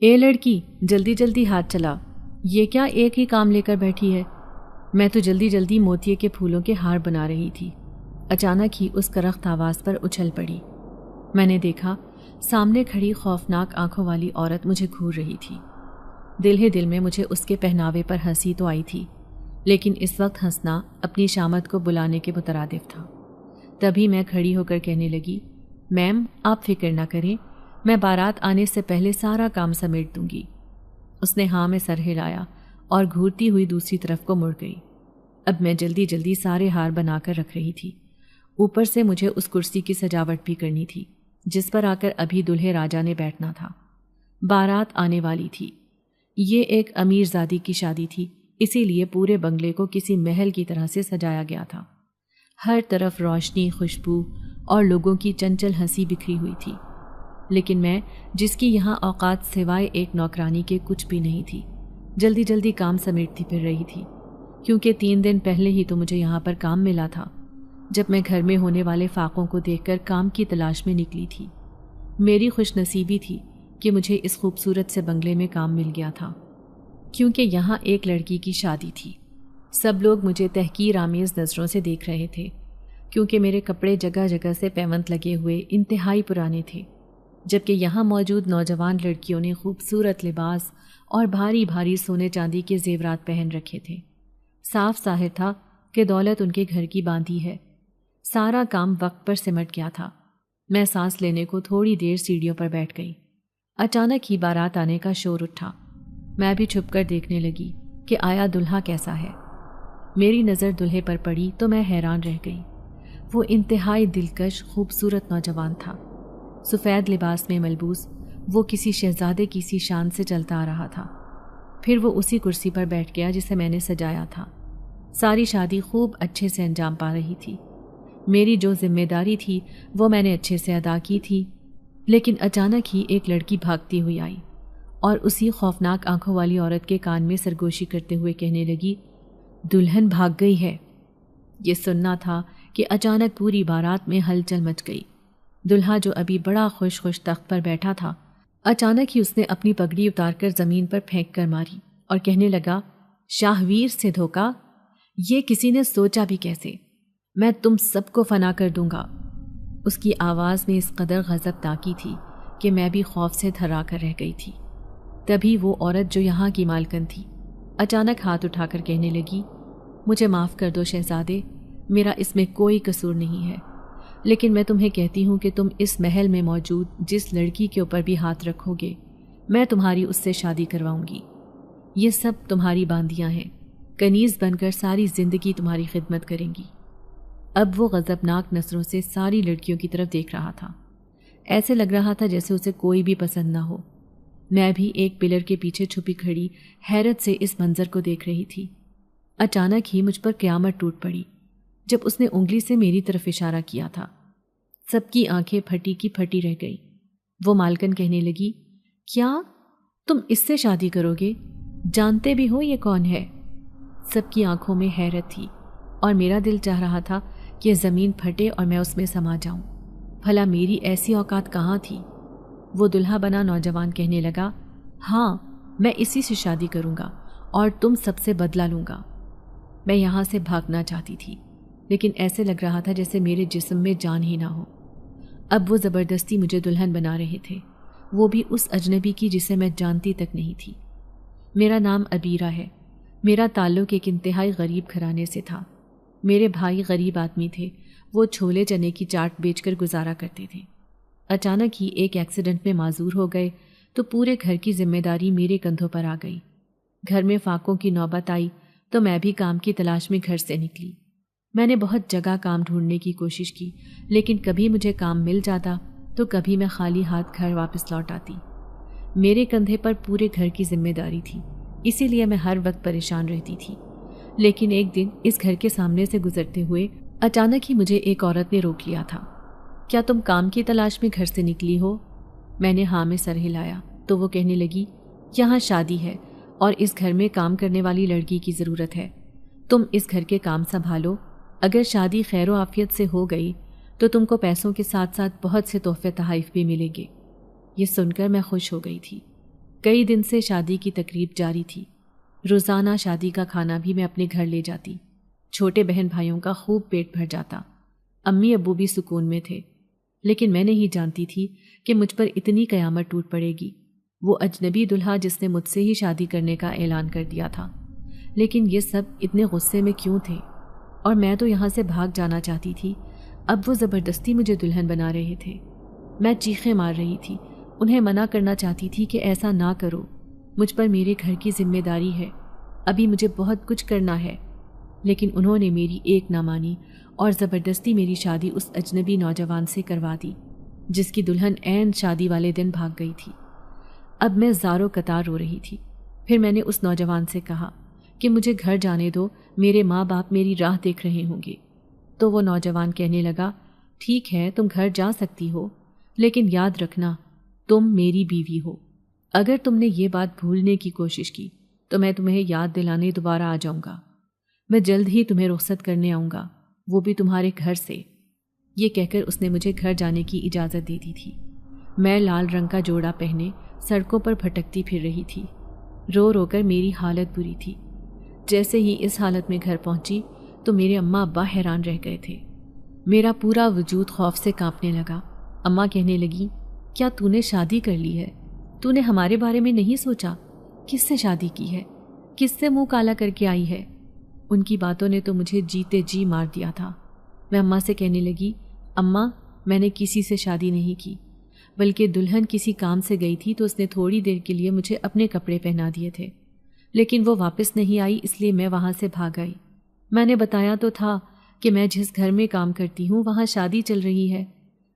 اے لڑکی، جلدی جلدی ہاتھ چلا، یہ کیا ایک ہی کام لے کر بیٹھی ہے؟ میں تو جلدی جلدی موتیے کے پھولوں کے ہار بنا رہی تھی۔ اچانک ہی اس کرخت آواز پر اچھل پڑی۔ میں نے دیکھا سامنے کھڑی خوفناک آنکھوں والی عورت مجھے گھور رہی تھی۔ دل ہی دل میں مجھے اس کے پہناوے پر ہنسی تو آئی تھی، لیکن اس وقت ہنسنا اپنی شامت کو بلانے کے مترادف تھا۔ تبھی میں کھڑی ہو کر کہنے لگی، میم آپ فکر نہ کریں، میں بارات آنے سے پہلے سارا کام سمیٹ دوں گی۔ اس نے ہاں میں سر ہلایا اور گھورتی ہوئی دوسری طرف کو مڑ گئی۔ اب میں جلدی جلدی سارے ہار بنا کر رکھ رہی تھی۔ اوپر سے مجھے اس کرسی کی سجاوٹ بھی کرنی تھی جس پر آ کر ابھی دلہے راجا نے بیٹھنا تھا۔ بارات آنے والی تھی۔ یہ ایک امیر زادی کی شادی تھی، اسی لیے پورے بنگلے کو کسی محل کی طرح سے سجایا گیا تھا۔ ہر طرف روشنی، خوشبو اور لوگوں کی چنچل ہنسی بکھری ہوئی تھی، لیکن میں، جس کی یہاں اوقات سوائے ایک نوکرانی کے کچھ بھی نہیں تھی، جلدی جلدی کام سمیٹتی پھر رہی تھی، کیونکہ 3 دن پہلے ہی تو مجھے یہاں پر کام ملا تھا، جب میں گھر میں ہونے والے فاقوں کو دیکھ کر کام کی تلاش میں نکلی تھی۔ میری خوش نصیبی تھی کہ مجھے اس خوبصورت سے بنگلے میں کام مل گیا تھا، کیونکہ یہاں ایک لڑکی کی شادی تھی۔ سب لوگ مجھے تحقیر آمیز نظروں سے دیکھ رہے تھے، کیونکہ میرے کپڑے جگہ جگہ سے پیونت لگے ہوئے انتہائی پرانے تھے، جبکہ یہاں موجود نوجوان لڑکیوں نے خوبصورت لباس اور بھاری بھاری سونے چاندی کے زیورات پہن رکھے تھے۔ صاف ظاہر تھا کہ دولت ان کے گھر کی باندھی ہے۔ سارا کام وقت پر سمٹ گیا تھا۔ میں سانس لینے کو تھوڑی دیر سیڑھیوں پر بیٹھ گئی۔ اچانک ہی بارات آنے کا شور اٹھا۔ میں بھی چھپ کر دیکھنے لگی کہ آیا دلہا کیسا ہے۔ میری نظر دلہے پر پڑی تو میں حیران رہ گئی۔ وہ انتہائی دلکش خوبصورت نوجوان تھا۔ سفید لباس میں ملبوس وہ کسی شہزادے کی سی شان سے چلتا آ رہا تھا۔ پھر وہ اسی کرسی پر بیٹھ گیا جسے میں نے سجایا تھا۔ ساری شادی خوب اچھے سے انجام پا رہی تھی۔ میری جو ذمہ داری تھی وہ میں نے اچھے سے ادا کی تھی، لیکن اچانک ہی ایک لڑکی بھاگتی ہوئی آئی اور اسی خوفناک آنکھوں والی عورت کے کان میں سرگوشی کرتے ہوئے کہنے لگی، دلہن بھاگ گئی ہے۔ یہ سننا تھا کہ اچانک پوری بارات میں ہلچل مچ گئی۔ دلہا جو ابھی بڑا خوش خوش تخت پر بیٹھا تھا، اچانک ہی اس نے اپنی پگڑی اتار کر زمین پر پھینک کر ماری اور کہنے لگا، شاہویر سے دھوکا، یہ کسی نے سوچا بھی کیسے؟ میں تم سب کو فنا کر دوں گا۔ اس کی آواز میں اس قدر غضب تاکی تھی کہ میں بھی خوف سے تھرا کر رہ گئی تھی۔ تبھی وہ عورت جو یہاں کی مالکن تھی اچانک ہاتھ اٹھا کر کہنے لگی، مجھے معاف کر دو شہزادے، میرا اس میں کوئی قصور نہیں ہے، لیکن میں تمہیں کہتی ہوں کہ تم اس محل میں موجود جس لڑکی کے اوپر بھی ہاتھ رکھو گے، میں تمہاری اس سے شادی کرواؤں گی۔ یہ سب تمہاری باندیاں ہیں، کنیز بن کر ساری زندگی تمہاری خدمت کریں گی۔ اب وہ غضبناک نظروں سے ساری لڑکیوں کی طرف دیکھ رہا تھا، ایسے لگ رہا تھا جیسے اسے کوئی بھی پسند نہ ہو۔ میں بھی ایک پلر کے پیچھے چھپی کھڑی حیرت سے اس منظر کو دیکھ رہی تھی۔ اچانک ہی مجھ پر قیامت ٹوٹ پڑی جب اس نے انگلی سے میری طرف اشارہ کیا تھا۔ سب کی آنکھیں پھٹی کی پھٹی رہ گئی۔ وہ مالکن کہنے لگی، کیا تم اس سے شادی کرو گے؟ جانتے بھی ہو یہ کون ہے؟ سب کی آنکھوں میں حیرت تھی اور میرا دل چاہ رہا تھا کہ زمین پھٹے اور میں اس میں سما جاؤں۔ بھلا میری ایسی اوقات کہاں تھی؟ وہ دلہا بنا نوجوان کہنے لگا، ہاں میں اسی سے شادی کروں گا اور تم سب سے بدلہ لوں گا۔ میں یہاں سے بھاگنا چاہتی تھی، لیکن ایسے لگ رہا تھا جیسے میرے جسم میں جان ہی نہ ہو۔ اب وہ زبردستی مجھے دلہن بنا رہے تھے، وہ بھی اس اجنبی کی جسے میں جانتی تک نہیں تھی۔ میرا نام عبیرہ ہے۔ میرا تعلق ایک انتہائی غریب گھرانے سے تھا۔ میرے بھائی غریب آدمی تھے، وہ چھولے چنے کی چاٹ بیچ کر گزارا کرتے تھے۔ اچانک ہی ایک ایکسیڈنٹ میں معذور ہو گئے تو پورے گھر کی ذمہ داری میرے کندھوں پر آ گئی۔ گھر میں فاقوں کی نوبت آئی تو میں بھی کام کی تلاش میں گھر سے نکلی۔ میں نے بہت جگہ کام ڈھونڈنے کی کوشش کی، لیکن کبھی مجھے کام مل جاتا تو کبھی میں خالی ہاتھ گھر واپس لوٹ آتی۔ میرے کندھے پر پورے گھر کی ذمہ داری تھی، اسی لیے میں ہر وقت پریشان رہتی تھی۔ لیکن ایک دن اس گھر کے سامنے سے گزرتے ہوئے اچانک ہی مجھے ایک عورت نے روک لیا تھا۔ کیا تم کام کی تلاش میں گھر سے نکلی ہو؟ میں نے ہاں میں سر ہلایا تو وہ کہنے لگی، یہاں شادی ہے اور اس گھر میں کام کرنے والی لڑکی کی ضرورت ہے۔ تم اس گھر کے کام سنبھالو، اگر شادی خیر و عافیت سے ہو گئی تو تم کو پیسوں کے ساتھ ساتھ بہت سے تحفے تحائف بھی ملیں گے۔ یہ سن کر میں خوش ہو گئی تھی۔ کئی دن سے شادی کی تقریب جاری تھی۔ روزانہ شادی کا کھانا بھی میں اپنے گھر لے جاتی۔ چھوٹے بہن بھائیوں کا خوب پیٹ بھر جاتا۔ امی ابو بھی سکون میں تھے، لیکن میں نہیں جانتی تھی کہ مجھ پر اتنی قیامت ٹوٹ پڑے گی۔ وہ اجنبی دلہا جس نے مجھ سے ہی شادی کرنے کا اعلان کر دیا تھا، لیکن یہ سب اتنے غصے میں کیوں تھے؟ اور میں تو یہاں سے بھاگ جانا چاہتی تھی، اب وہ زبردستی مجھے دلہن بنا رہے تھے۔ میں چیخیں مار رہی تھی، انہیں منع کرنا چاہتی تھی کہ ایسا نہ کرو، مجھ پر میرے گھر کی ذمہ داری ہے، ابھی مجھے بہت کچھ کرنا ہے۔ لیکن انہوں نے میری ایک نہ مانی اور زبردستی میری شادی اس اجنبی نوجوان سے کروا دی جس کی دلہن عین شادی والے دن بھاگ گئی تھی۔ اب میں زاروں قطار رو رہی تھی۔ پھر میں نے اس نوجوان سے کہا کہ مجھے گھر جانے دو، میرے ماں باپ میری راہ دیکھ رہے ہوں گے۔ تو وہ نوجوان کہنے لگا، ٹھیک ہے تم گھر جا سکتی ہو، لیکن یاد رکھنا تم میری بیوی ہو۔ اگر تم نے یہ بات بھولنے کی کوشش کی تو میں تمہیں یاد دلانے دوبارہ آ جاؤں گا۔ میں جلد ہی تمہیں رخصت کرنے آؤں گا، وہ بھی تمہارے گھر سے۔ یہ کہہ کر اس نے مجھے گھر جانے کی اجازت دے دی تھی۔ میں لال رنگ کا جوڑا پہنے سڑکوں پر بھٹکتی پھر رہی تھی۔ رو رو کر میری حالت بری تھی۔ جیسے ہی اس حالت میں گھر پہنچی تو میرے اماں ابا حیران رہ گئے تھے۔ میرا پورا وجود خوف سے کانپنے لگا۔ اماں کہنے لگی، کیا تو نے شادی کر لی ہے؟ تو نے ہمارے بارے میں نہیں سوچا؟ کس سے شادی کی ہے؟ کس سے منہ کالا کر کے آئی ہے؟ ان کی باتوں نے تو مجھے جیتے جی مار دیا تھا۔ میں اماں سے کہنے لگی، اماں میں نے کسی سے شادی نہیں کی، بلکہ دلہن کسی کام سے گئی تھی تو اس نے تھوڑی دیر کے لیے مجھے اپنے کپڑے پہنا دیے تھے، لیکن وہ واپس نہیں آئی، اس لیے میں وہاں سے بھاگ آئی۔ میں نے بتایا تو تھا کہ میں جس گھر میں کام کرتی ہوں وہاں شادی چل رہی ہے،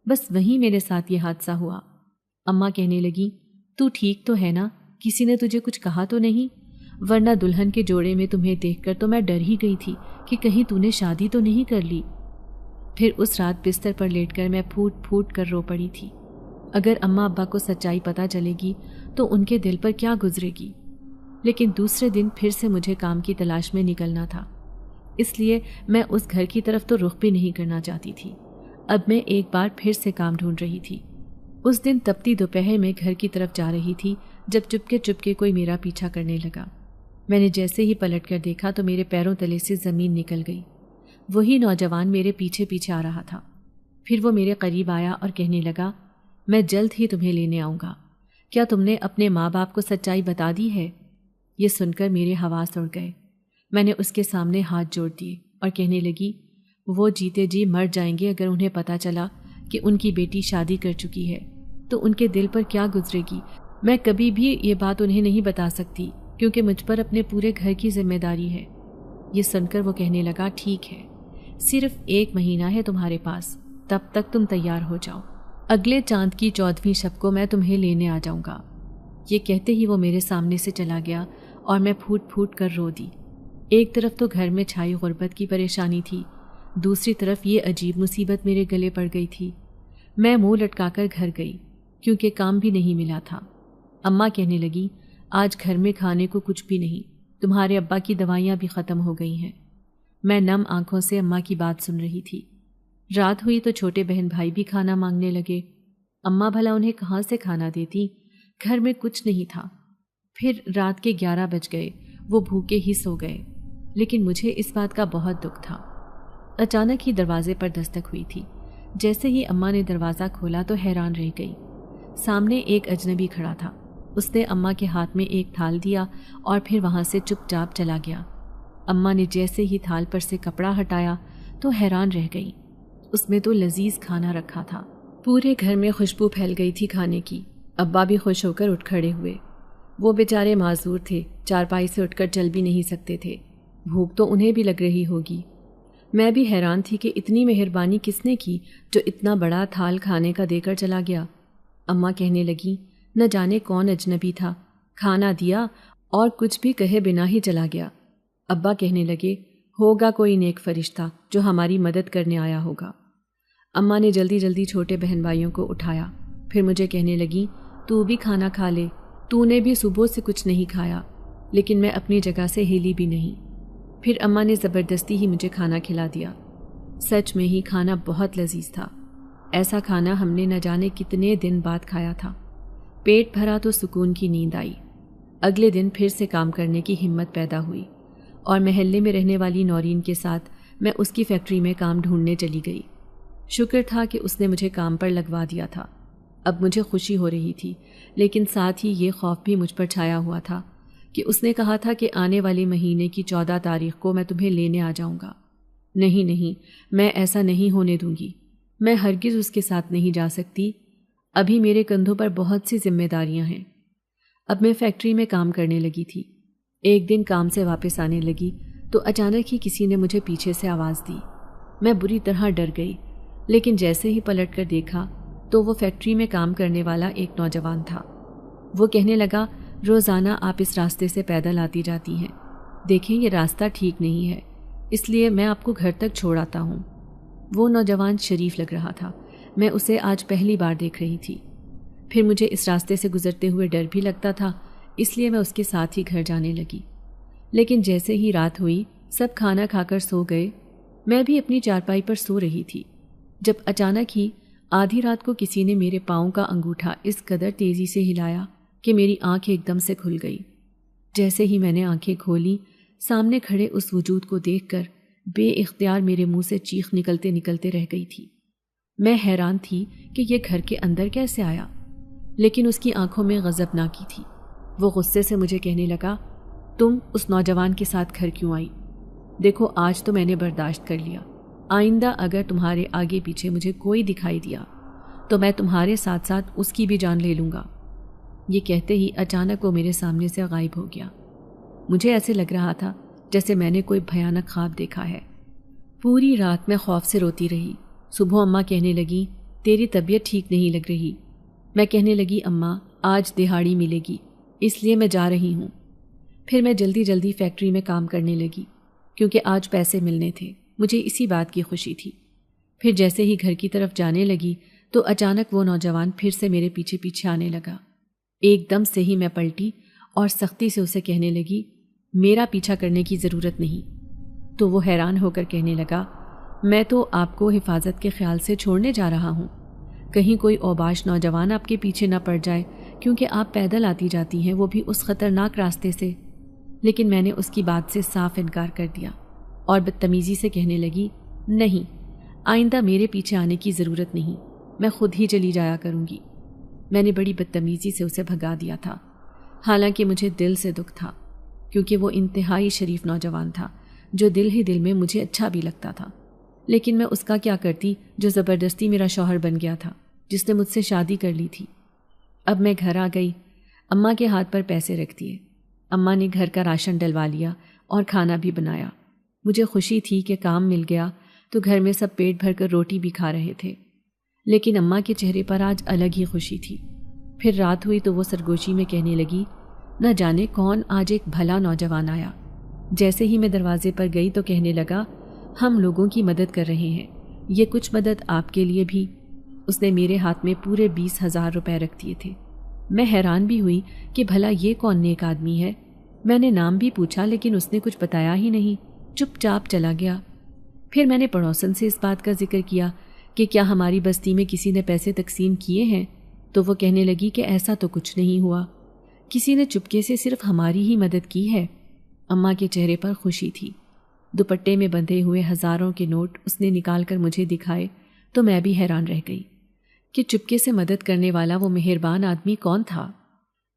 بس وہیں میرے ساتھ یہ حادثہ ہوا۔ اماں کہنے لگی، تو ٹھیک تو ہے نا؟ کسی نے تجھے کچھ کہا تو نہیں؟ ورنہ دلہن کے جوڑے میں تمہیں دیکھ کر تو میں ڈر ہی گئی تھی کہ کہیں تو نے شادی تو نہیں کر لی۔ پھر اس رات بستر پر لیٹ کر میں پھوٹ پھوٹ کر رو پڑی تھی۔ اگر اماں ابا کو سچائی پتہ چلے گی تو ان کے دل پر کیا گزرے گی؟ لیکن دوسرے دن پھر سے مجھے کام کی تلاش میں نکلنا تھا، اس لیے میں اس گھر کی طرف تو رخ بھی نہیں کرنا چاہتی تھی۔ اب میں ایک بار پھر سے کام ڈھونڈ رہی تھی۔ اس دن تپتی دوپہر میں گھر کی طرف جا رہی تھی جب چپکے کوئی میرا پیچھا کرنے لگا۔ میں نے جیسے ہی پلٹ کر دیکھا تو میرے پیروں تلے سے زمین نکل گئی۔ وہی نوجوان میرے پیچھے پیچھے آ رہا تھا۔ پھر وہ میرے قریب آیا اور کہنے لگا، میں جلد ہی تمہیں لینے آؤں گا، کیا تم نے اپنے ماں باپ کو سچائی بتا دی ہے؟ یہ سن کر میرے حواس اڑ گئے۔ میں نے اس کے سامنے ہاتھ جوڑ دیے اور کہنے لگی، وہ جیتے جی مر جائیں گے اگر انہیں پتہ چلا کہ ان کی بیٹی شادی کر چکی ہے تو ان کے دل پر کیا گزرے گی۔ میں کبھی بھی یہ بات انہیں نہیں بتا سکتی کیونکہ مجھ پر اپنے پورے گھر کی ذمہ داری ہے۔ یہ سن کر وہ کہنے لگا، ٹھیک ہے، صرف 1 مہینہ ہے تمہارے پاس، تب تک تم تیار ہو جاؤ، اگلے چاند کی 14ویں شب کو میں تمہیں لینے آ جاؤں گا۔ یہ کہتے ہی وہ میرے سامنے سے چلا گیا اور میں پھوٹ پھوٹ کر رو دی۔ ایک طرف تو گھر میں چھائی غربت کی پریشانی تھی، دوسری طرف یہ عجیب مصیبت میرے گلے پڑ گئی تھی۔ میں منہ لٹکا کر گھر گئی کیونکہ کام بھی نہیں ملا تھا۔ اماں کہنے لگی، آج گھر میں کھانے کو کچھ بھی نہیں، تمہارے ابا کی دوائیاں بھی ختم ہو گئی ہیں۔ میں نم آنکھوں سے اماں کی بات سن رہی تھی۔ رات ہوئی تو چھوٹے بہن بھائی بھی کھانا مانگنے لگے۔ اماں بھلا انہیں کہاں سے کھانا دیتی؟ گھر میں کچھ نہیں تھا۔ پھر رات کے 11 بج گئے، وہ بھوکے ہی سو گئے، لیکن مجھے اس بات کا بہت دکھ تھا۔ اچانک ہی دروازے پر دستک ہوئی تھی۔ جیسے ہی اماں نے دروازہ کھولا تو حیران رہ گئی۔ سامنے ایک اجنبی کھڑا تھا۔ اس نے اماں کے ہاتھ میں ایک تھال دیا اور پھر وہاں سے چپ چاپ چلا گیا۔ اماں نے جیسے ہی تھال پر سے کپڑا ہٹایا تو حیران رہ گئی۔ اس میں تو لذیذ کھانا رکھا تھا۔ پورے گھر میں خوشبو پھیل گئی تھی کھانے کی۔ ابا بھی خوش ہو کر اٹھ کھڑے ہوئے۔ وہ بیچارے معذور تھے، چارپائی سے اٹھ کر چل بھی نہیں سکتے تھے، بھوک تو انہیں بھی لگ رہی ہوگی۔ میں بھی حیران تھی کہ اتنی مہربانی کس نے کی جو اتنا بڑا تھال کھانے کا دے کر چلا گیا۔ اماں کہنے لگی، نہ جانے کون اجنبی تھا، کھانا دیا اور کچھ بھی کہے بنا ہی چلا گیا۔ ابا کہنے لگے، ہوگا کوئی نیک فرشتہ جو ہماری مدد کرنے آیا ہوگا۔ اماں نے جلدی جلدی چھوٹے بہن بھائیوں کو اٹھایا، پھر مجھے کہنے لگی، تو بھی کھانا کھا لے، تو نے بھی صبح سے کچھ نہیں کھایا۔ لیکن میں اپنی جگہ سے ہلی بھی نہیں۔ پھر اماں نے زبردستی ہی مجھے کھانا کھلا دیا۔ سچ میں ہی کھانا بہت لذیذ تھا۔ ایسا کھانا ہم نے نہ جانے کتنے دن بعد کھایا تھا۔ پیٹ بھرا تو سکون کی نیند آئی۔ اگلے دن پھر سے کام کرنے کی ہمت پیدا ہوئی اور محلے میں رہنے والی نورین کے ساتھ میں اس کی فیکٹری میں کام ڈھونڈنے چلی گئی۔ شکر تھا کہ اس نے مجھے کام پر لگوا دیا تھا۔ اب مجھے خوشی ہو رہی تھی، لیکن ساتھ ہی یہ خوف بھی مجھ پر چھایا ہوا تھا کہ اس نے کہا تھا کہ آنے والے مہینے کی 14 تاریخ کو میں تمہیں لینے آ جاؤں گا۔ نہیں، میں ایسا نہیں ہونے دوں گی۔ میں ہرگز اس کے ساتھ نہیں جا سکتی۔ ابھی میرے کندھوں پر بہت سی ذمہ داریاں ہیں۔ اب میں فیکٹری میں کام کرنے لگی تھی۔ ایک دن کام سے واپس آنے لگی تو اچانک ہی کسی نے مجھے پیچھے سے آواز دی۔ میں بری طرح ڈر گئی، لیکن جیسے ہی پلٹ کر دیکھا تو وہ فیکٹری میں کام کرنے والا ایک نوجوان تھا۔ وہ کہنے لگا، روزانہ آپ اس راستے سے پیدل آتی جاتی ہیں، دیکھیں یہ راستہ ٹھیک نہیں ہے، اس لیے میں آپ کو گھر تک چھوڑ آتا ہوں۔ وہ نوجوان شریف لگ رہا تھا۔ میں اسے آج پہلی بار دیکھ رہی تھی۔ پھر مجھے اس راستے سے گزرتے ہوئے ڈر بھی لگتا تھا، اس لیے میں اس کے ساتھ ہی گھر جانے لگی۔ لیکن جیسے ہی رات ہوئی، سب کھانا کھا کر سو گئے، میں بھی اپنی چارپائی پر سو رہی تھی، جب اچانک ہی آدھی رات کو کسی نے میرے پاؤں کا انگوٹھا اس قدر تیزی سے ہلایا کہ میری آنکھ ایک دم سے کھل گئی۔ جیسے ہی میں نے آنکھیں کھولی، سامنے کھڑے اس وجود کو دیکھ کر بے اختیار میرے منہ سے چیخ نکلتے رہ گئی تھی۔ میں حیران تھی کہ یہ گھر کے اندر کیسے آیا، لیکن اس کی آنکھوں میں غضب نہ کی تھی۔ وہ غصے سے مجھے کہنے لگا، تم اس نوجوان کے ساتھ گھر کیوں آئی؟ دیکھو آج تو میں نے برداشت کر لیا، آئندہ اگر تمہارے آگے پیچھے مجھے کوئی دکھائی دیا تو میں تمہارے ساتھ ساتھ اس کی بھی جان لے لوں گا۔ یہ کہتے ہی اچانک وہ میرے سامنے سے غائب ہو گیا۔ مجھے ایسے لگ رہا تھا جیسے میں نے کوئی بھیانک خواب دیکھا ہے۔ پوری رات میں خوف سے روتی رہی۔ صبح اماں کہنے لگی، تیری طبیعت ٹھیک نہیں لگ رہی۔ میں کہنے لگی، اماں آج دہاڑی ملے گی، اس لیے میں جا رہی ہوں۔ پھر میں جلدی فیکٹری میں کام کرنے لگی، کیونکہ آج پیسے ملنے تھے۔ مجھے اسی بات کی خوشی تھی۔ پھر جیسے ہی گھر کی طرف جانے لگی تو اچانک وہ نوجوان پھر سے میرے پیچھے آنے لگا۔ ایک دم سے ہی میں پلٹی اور سختی سے اسے کہنے لگی، میرا پیچھا کرنے کی ضرورت نہیں۔ تو وہ حیران ہو کر کہنے لگا، میں تو آپ کو حفاظت کے خیال سے چھوڑنے جا رہا ہوں، کہیں کوئی اوباش نوجوان آپ کے پیچھے نہ پڑ جائے، کیونکہ آپ پیدل آتی جاتی ہیں، وہ بھی اس خطرناک راستے سے۔ لیکن میں نے اس کی بات سے صاف انکار کر دیا اور بدتمیزی سے کہنے لگی، نہیں، آئندہ میرے پیچھے آنے کی ضرورت نہیں، میں خود ہی چلی جایا کروں گی۔ میں نے بڑی بدتمیزی سے اسے بھگا دیا تھا، حالانکہ مجھے دل سے دکھ تھا، کیونکہ وہ انتہائی شریف نوجوان تھا جو دل ہی دل میں مجھے اچھا بھی لگتا تھا۔ لیکن میں اس کا کیا کرتی جو زبردستی میرا شوہر بن گیا تھا، جس نے مجھ سے شادی کر لی تھی۔ اب میں گھر آ گئی، اماں کے ہاتھ پر پیسے رکھ دیے۔ اماں نے گھر کا راشن ڈلوا لیا اور کھانا بھی بنایا۔ مجھے خوشی تھی کہ کام مل گیا تو گھر میں سب پیٹ بھر کر روٹی بھی کھا رہے تھے، لیکن اماں کے چہرے پر آج الگ ہی خوشی تھی۔ پھر رات ہوئی تو وہ سرگوشی میں کہنے لگی، نہ جانے کون آج ایک بھلا نوجوان آیا۔ جیسے ہی میں دروازے پر گئی تو کہنے لگا، ہم لوگوں کی مدد کر رہے ہیں، یہ کچھ مدد آپ کے لیے بھی۔ اس نے میرے ہاتھ میں پورے 20,000 روپے رکھ دیے تھے۔ میں حیران بھی ہوئی کہ بھلا یہ کون نیک آدمی ہے۔ میں نے نام بھی پوچھا لیکن اس نے کچھ بتایا ہی نہیں، چپ چاپ چلا گیا۔ پھر میں نے پڑوسن سے اس بات کا ذکر کیا کہ کیا ہماری بستی میں کسی نے پیسے تقسیم کیے ہیں، تو وہ کہنے لگی کہ ایسا تو کچھ نہیں ہوا، کسی نے چپکے سے صرف ہماری ہی مدد کی ہے۔ اماں کے چہرے پر خوشی تھی۔ دوپٹے میں بندھے ہوئے ہزاروں کے نوٹ اس نے نکال کر مجھے دکھائے تو میں بھی حیران رہ گئی کہ چپکے سے مدد کرنے والا وہ مہربان آدمی کون تھا۔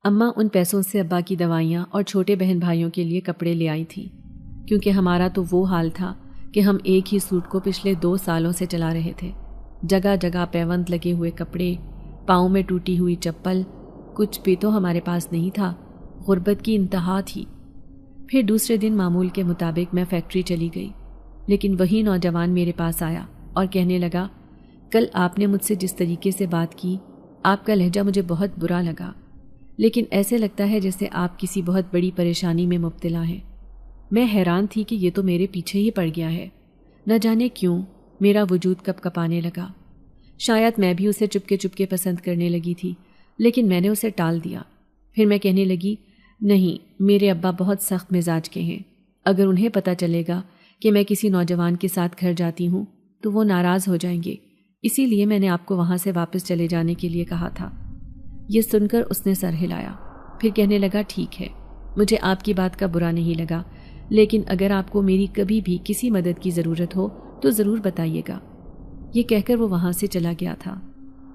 اماں ان پیسوں سے ابا کی دوائیاں اور چھوٹے بہن بھائیوں کے لیے کپڑے لے آئی تھی، کیونکہ ہمارا تو وہ حال تھا کہ ہم ایک ہی سوٹ کو پچھلے 2 سالوں سے چلا رہے تھے۔ جگہ جگہ پیوند لگے ہوئے کپڑے، پاؤں میں ٹوٹی ہوئی چپل، کچھ بھی تو ہمارے پاس نہیں تھا۔ غربت کی انتہا تھی۔ پھر دوسرے دن معمول کے مطابق میں فیکٹری چلی گئی، لیکن وہی نوجوان میرے پاس آیا اور کہنے لگا، کل آپ نے مجھ سے جس طریقے سے بات کی، آپ کا لہجہ مجھے بہت برا لگا، لیکن ایسے لگتا ہے جیسے آپ کسی بہت بڑی پریشانی میں مبتلا ہیں۔ میں حیران تھی کہ یہ تو میرے پیچھے ہی پڑ گیا ہے، نہ جانے کیوں میرا وجود کپ کپانے لگا۔ شاید میں بھی اسے چپکے چپکے پسند کرنے لگی تھی، لیکن میں نے اسے ٹال دیا۔ پھر میں کہنے لگی، نہیں، میرے ابا بہت سخت مزاج کے ہیں، اگر انہیں پتہ چلے گا کہ میں کسی نوجوان کے ساتھ گھر جاتی ہوں تو وہ ناراض ہو جائیں گے، اسی لیے میں نے آپ کو وہاں سے واپس چلے جانے کے لیے کہا تھا۔ یہ سن کر اس نے سر ہلایا، پھر کہنے لگا ٹھیک ہے، مجھے آپ کی بات کا برا نہیں لگا، لیکن اگر آپ کو میری کبھی بھی کسی مدد کی ضرورت ہو تو ضرور بتائیے گا۔ یہ کہہ کر وہ وہاں سے چلا گیا تھا۔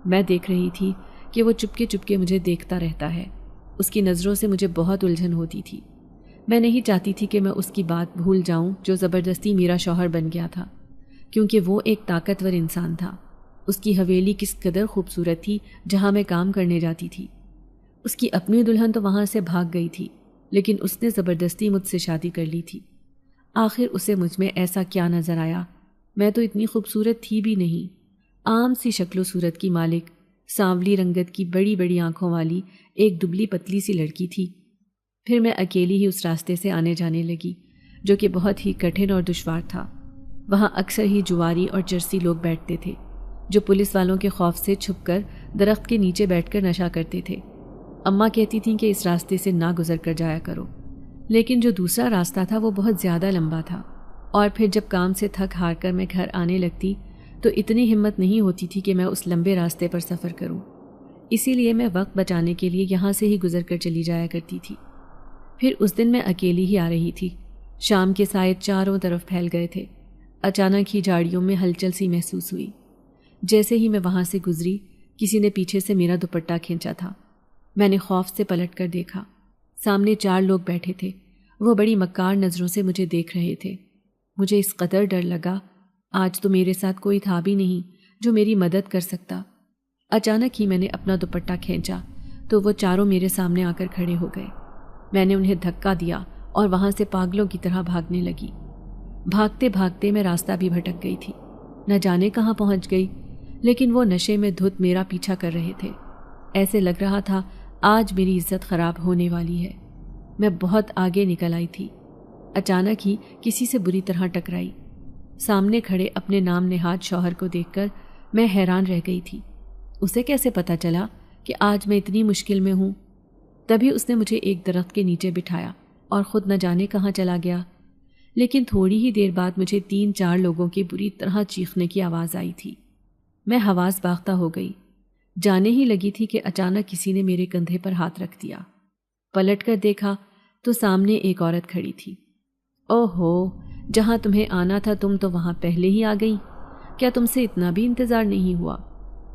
میں دیکھ رہی تھی کہ وہ چپکے چپکے مجھے دیکھتا رہتا ہے۔ اس کی نظروں سے مجھے بہت الجھن ہوتی تھی۔ میں نہیں چاہتی تھی کہ میں اس کی بات بھول جاؤں جو زبردستی میرا شوہر بن گیا تھا، کیونکہ وہ ایک طاقتور انسان تھا۔ اس کی حویلی کس قدر خوبصورت تھی جہاں میں کام کرنے جاتی تھی۔ اس کی اپنی دلہن تو وہاں سے بھاگ گئی تھی، لیکن اس نے زبردستی مجھ سے شادی کر لی تھی۔ آخر اسے مجھ میں ایسا کیا نظر آیا؟ میں تو اتنی خوبصورت تھی بھی نہیں، عام سی شکل و صورت کی مالک، سانولی رنگت کی بڑی بڑی آنکھوں والی ایک دبلی پتلی سی لڑکی تھی۔ پھر میں اکیلی ہی اس راستے سے آنے جانے لگی جو کہ بہت ہی کٹھن اور دشوار تھا۔ وہاں اکثر ہی جواری اور چرسی لوگ بیٹھتے تھے جو پولیس والوں کے خوف سے چھپ کر درخت کے نیچے بیٹھ کر نشہ کرتے تھے۔ اماں کہتی تھیں کہ اس راستے سے نہ گزر کر جایا کرو، لیکن جو دوسرا راستہ تھا وہ بہت زیادہ لمبا تھا، اور پھر جب کام سے تھک ہار کر میں گھر آنے لگتی تو اتنی ہمت نہیں ہوتی تھی کہ میں اس لمبے راستے پر سفر کروں۔ اسی لیے میں وقت بچانے کے لیے یہاں سے ہی گزر کر چلی جایا کرتی تھی۔ پھر اس دن میں اکیلی ہی آ رہی تھی۔ شام کے سائے چاروں طرف پھیل گئے تھے۔ اچانک ہی جھاڑیوں میں ہلچل سی محسوس ہوئی۔ جیسے ہی میں وہاں سے گزری، کسی نے پیچھے سے میرا دوپٹہ کھینچا تھا۔ میں نے خوف سے پلٹ کر دیکھا۔ سامنے 4 لوگ بیٹھے تھے۔ وہ بڑی مکار نظروں سے مجھے دیکھ رہے تھے۔ مجھے اس قدر ڈر لگا، آج تو میرے ساتھ کوئی تھا بھی نہیں جو میری مدد کر سکتا۔ اچانک ہی میں نے اپنا دوپٹہ کھینچا تو وہ چاروں میرے سامنے آ کر کھڑے ہو گئے۔ میں نے انہیں دھکا دیا اور وہاں سے پاگلوں کی طرح بھاگنے لگی۔ بھاگتے بھاگتے میں راستہ بھی بھٹک گئی تھی، نہ جانے کہاں پہنچ گئی، لیکن وہ نشے میں دھت میرا پیچھا کر رہے تھے۔ ایسے لگ رہا تھا آج میری عزت خراب ہونے والی ہے۔ میں بہت آگے نکل آئی تھی، اچانک ہی کسی سے بری طرح ٹکرائی۔ سامنے کھڑے اپنے نام نہاد شوہر کو دیکھ کر میں حیران رہ گئی تھی۔ اسے کیسے پتہ چلا کہ آج میں اتنی مشکل میں ہوں؟ تبھی اس نے مجھے ایک درخت کے نیچے بٹھایا اور خود نہ جانے کہاں چلا گیا۔ لیکن تھوڑی ہی دیر بعد مجھے 3-4 لوگوں کی بری طرح چیخنے کی آواز آئی تھی۔ میں حواس باختہ ہو گئی، جانے ہی لگی تھی کہ اچانک کسی نے میرے کندھے پر ہاتھ رکھ دیا۔ پلٹ کر دیکھا تو سامنے ایک عورت کھڑی تھی۔ اوہو، جہاں تمہیں آنا تھا تم تو وہاں پہلے ہی آ گئی، کیا تم سے اتنا بھی انتظار نہیں ہوا؟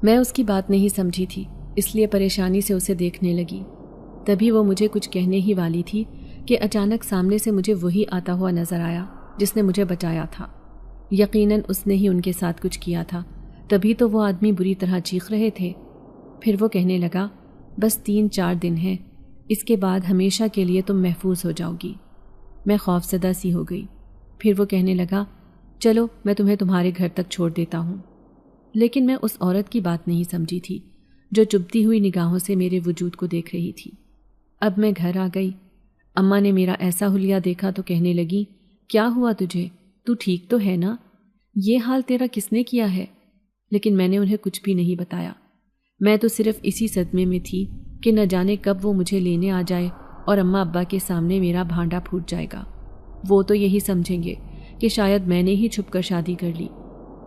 میں اس کی بات نہیں سمجھی تھی، اس لیے پریشانی سے اسے دیکھنے لگی۔ تبھی وہ مجھے کچھ کہنے ہی والی تھی کہ اچانک سامنے سے مجھے وہی آتا ہوا نظر آیا جس نے مجھے بچایا تھا۔ یقیناً اس نے ہی ان کے ساتھ کچھ کیا تھا، تبھی تو وہ آدمی بری طرح چیخ رہے تھے۔ پھر وہ کہنے لگا، بس 3-4 دن ہیں، اس کے بعد ہمیشہ کے لیے تم محفوظ ہو جاؤ گی۔ میں خوف زدہ سی ہو گئی۔ پھر وہ کہنے لگا، چلو میں تمہیں تمہارے گھر تک چھوڑ دیتا ہوں۔ لیکن میں اس عورت کی بات نہیں سمجھی تھی جو چبھتی ہوئی نگاہوں سے میرے وجود کو دیکھ رہی تھی۔ اب میں گھر آ گئی۔ اماں نے میرا ایسا حلیہ دیکھا تو کہنے لگی، کیا ہوا تجھے؟ تو ٹھیک تو ہے نا؟ یہ حال تیرا کس نے کیا ہے؟ لیکن میں نے انہیں کچھ بھی نہیں بتایا۔ میں تو صرف اسی صدمے میں تھی کہ نہ جانے کب وہ مجھے لینے آ جائے اور اماں ابا کے سامنے میرا بھانڈا پھوٹ جائے گا۔ وہ تو یہی سمجھیں گے کہ شاید میں نے ہی چھپ کر شادی کر لی۔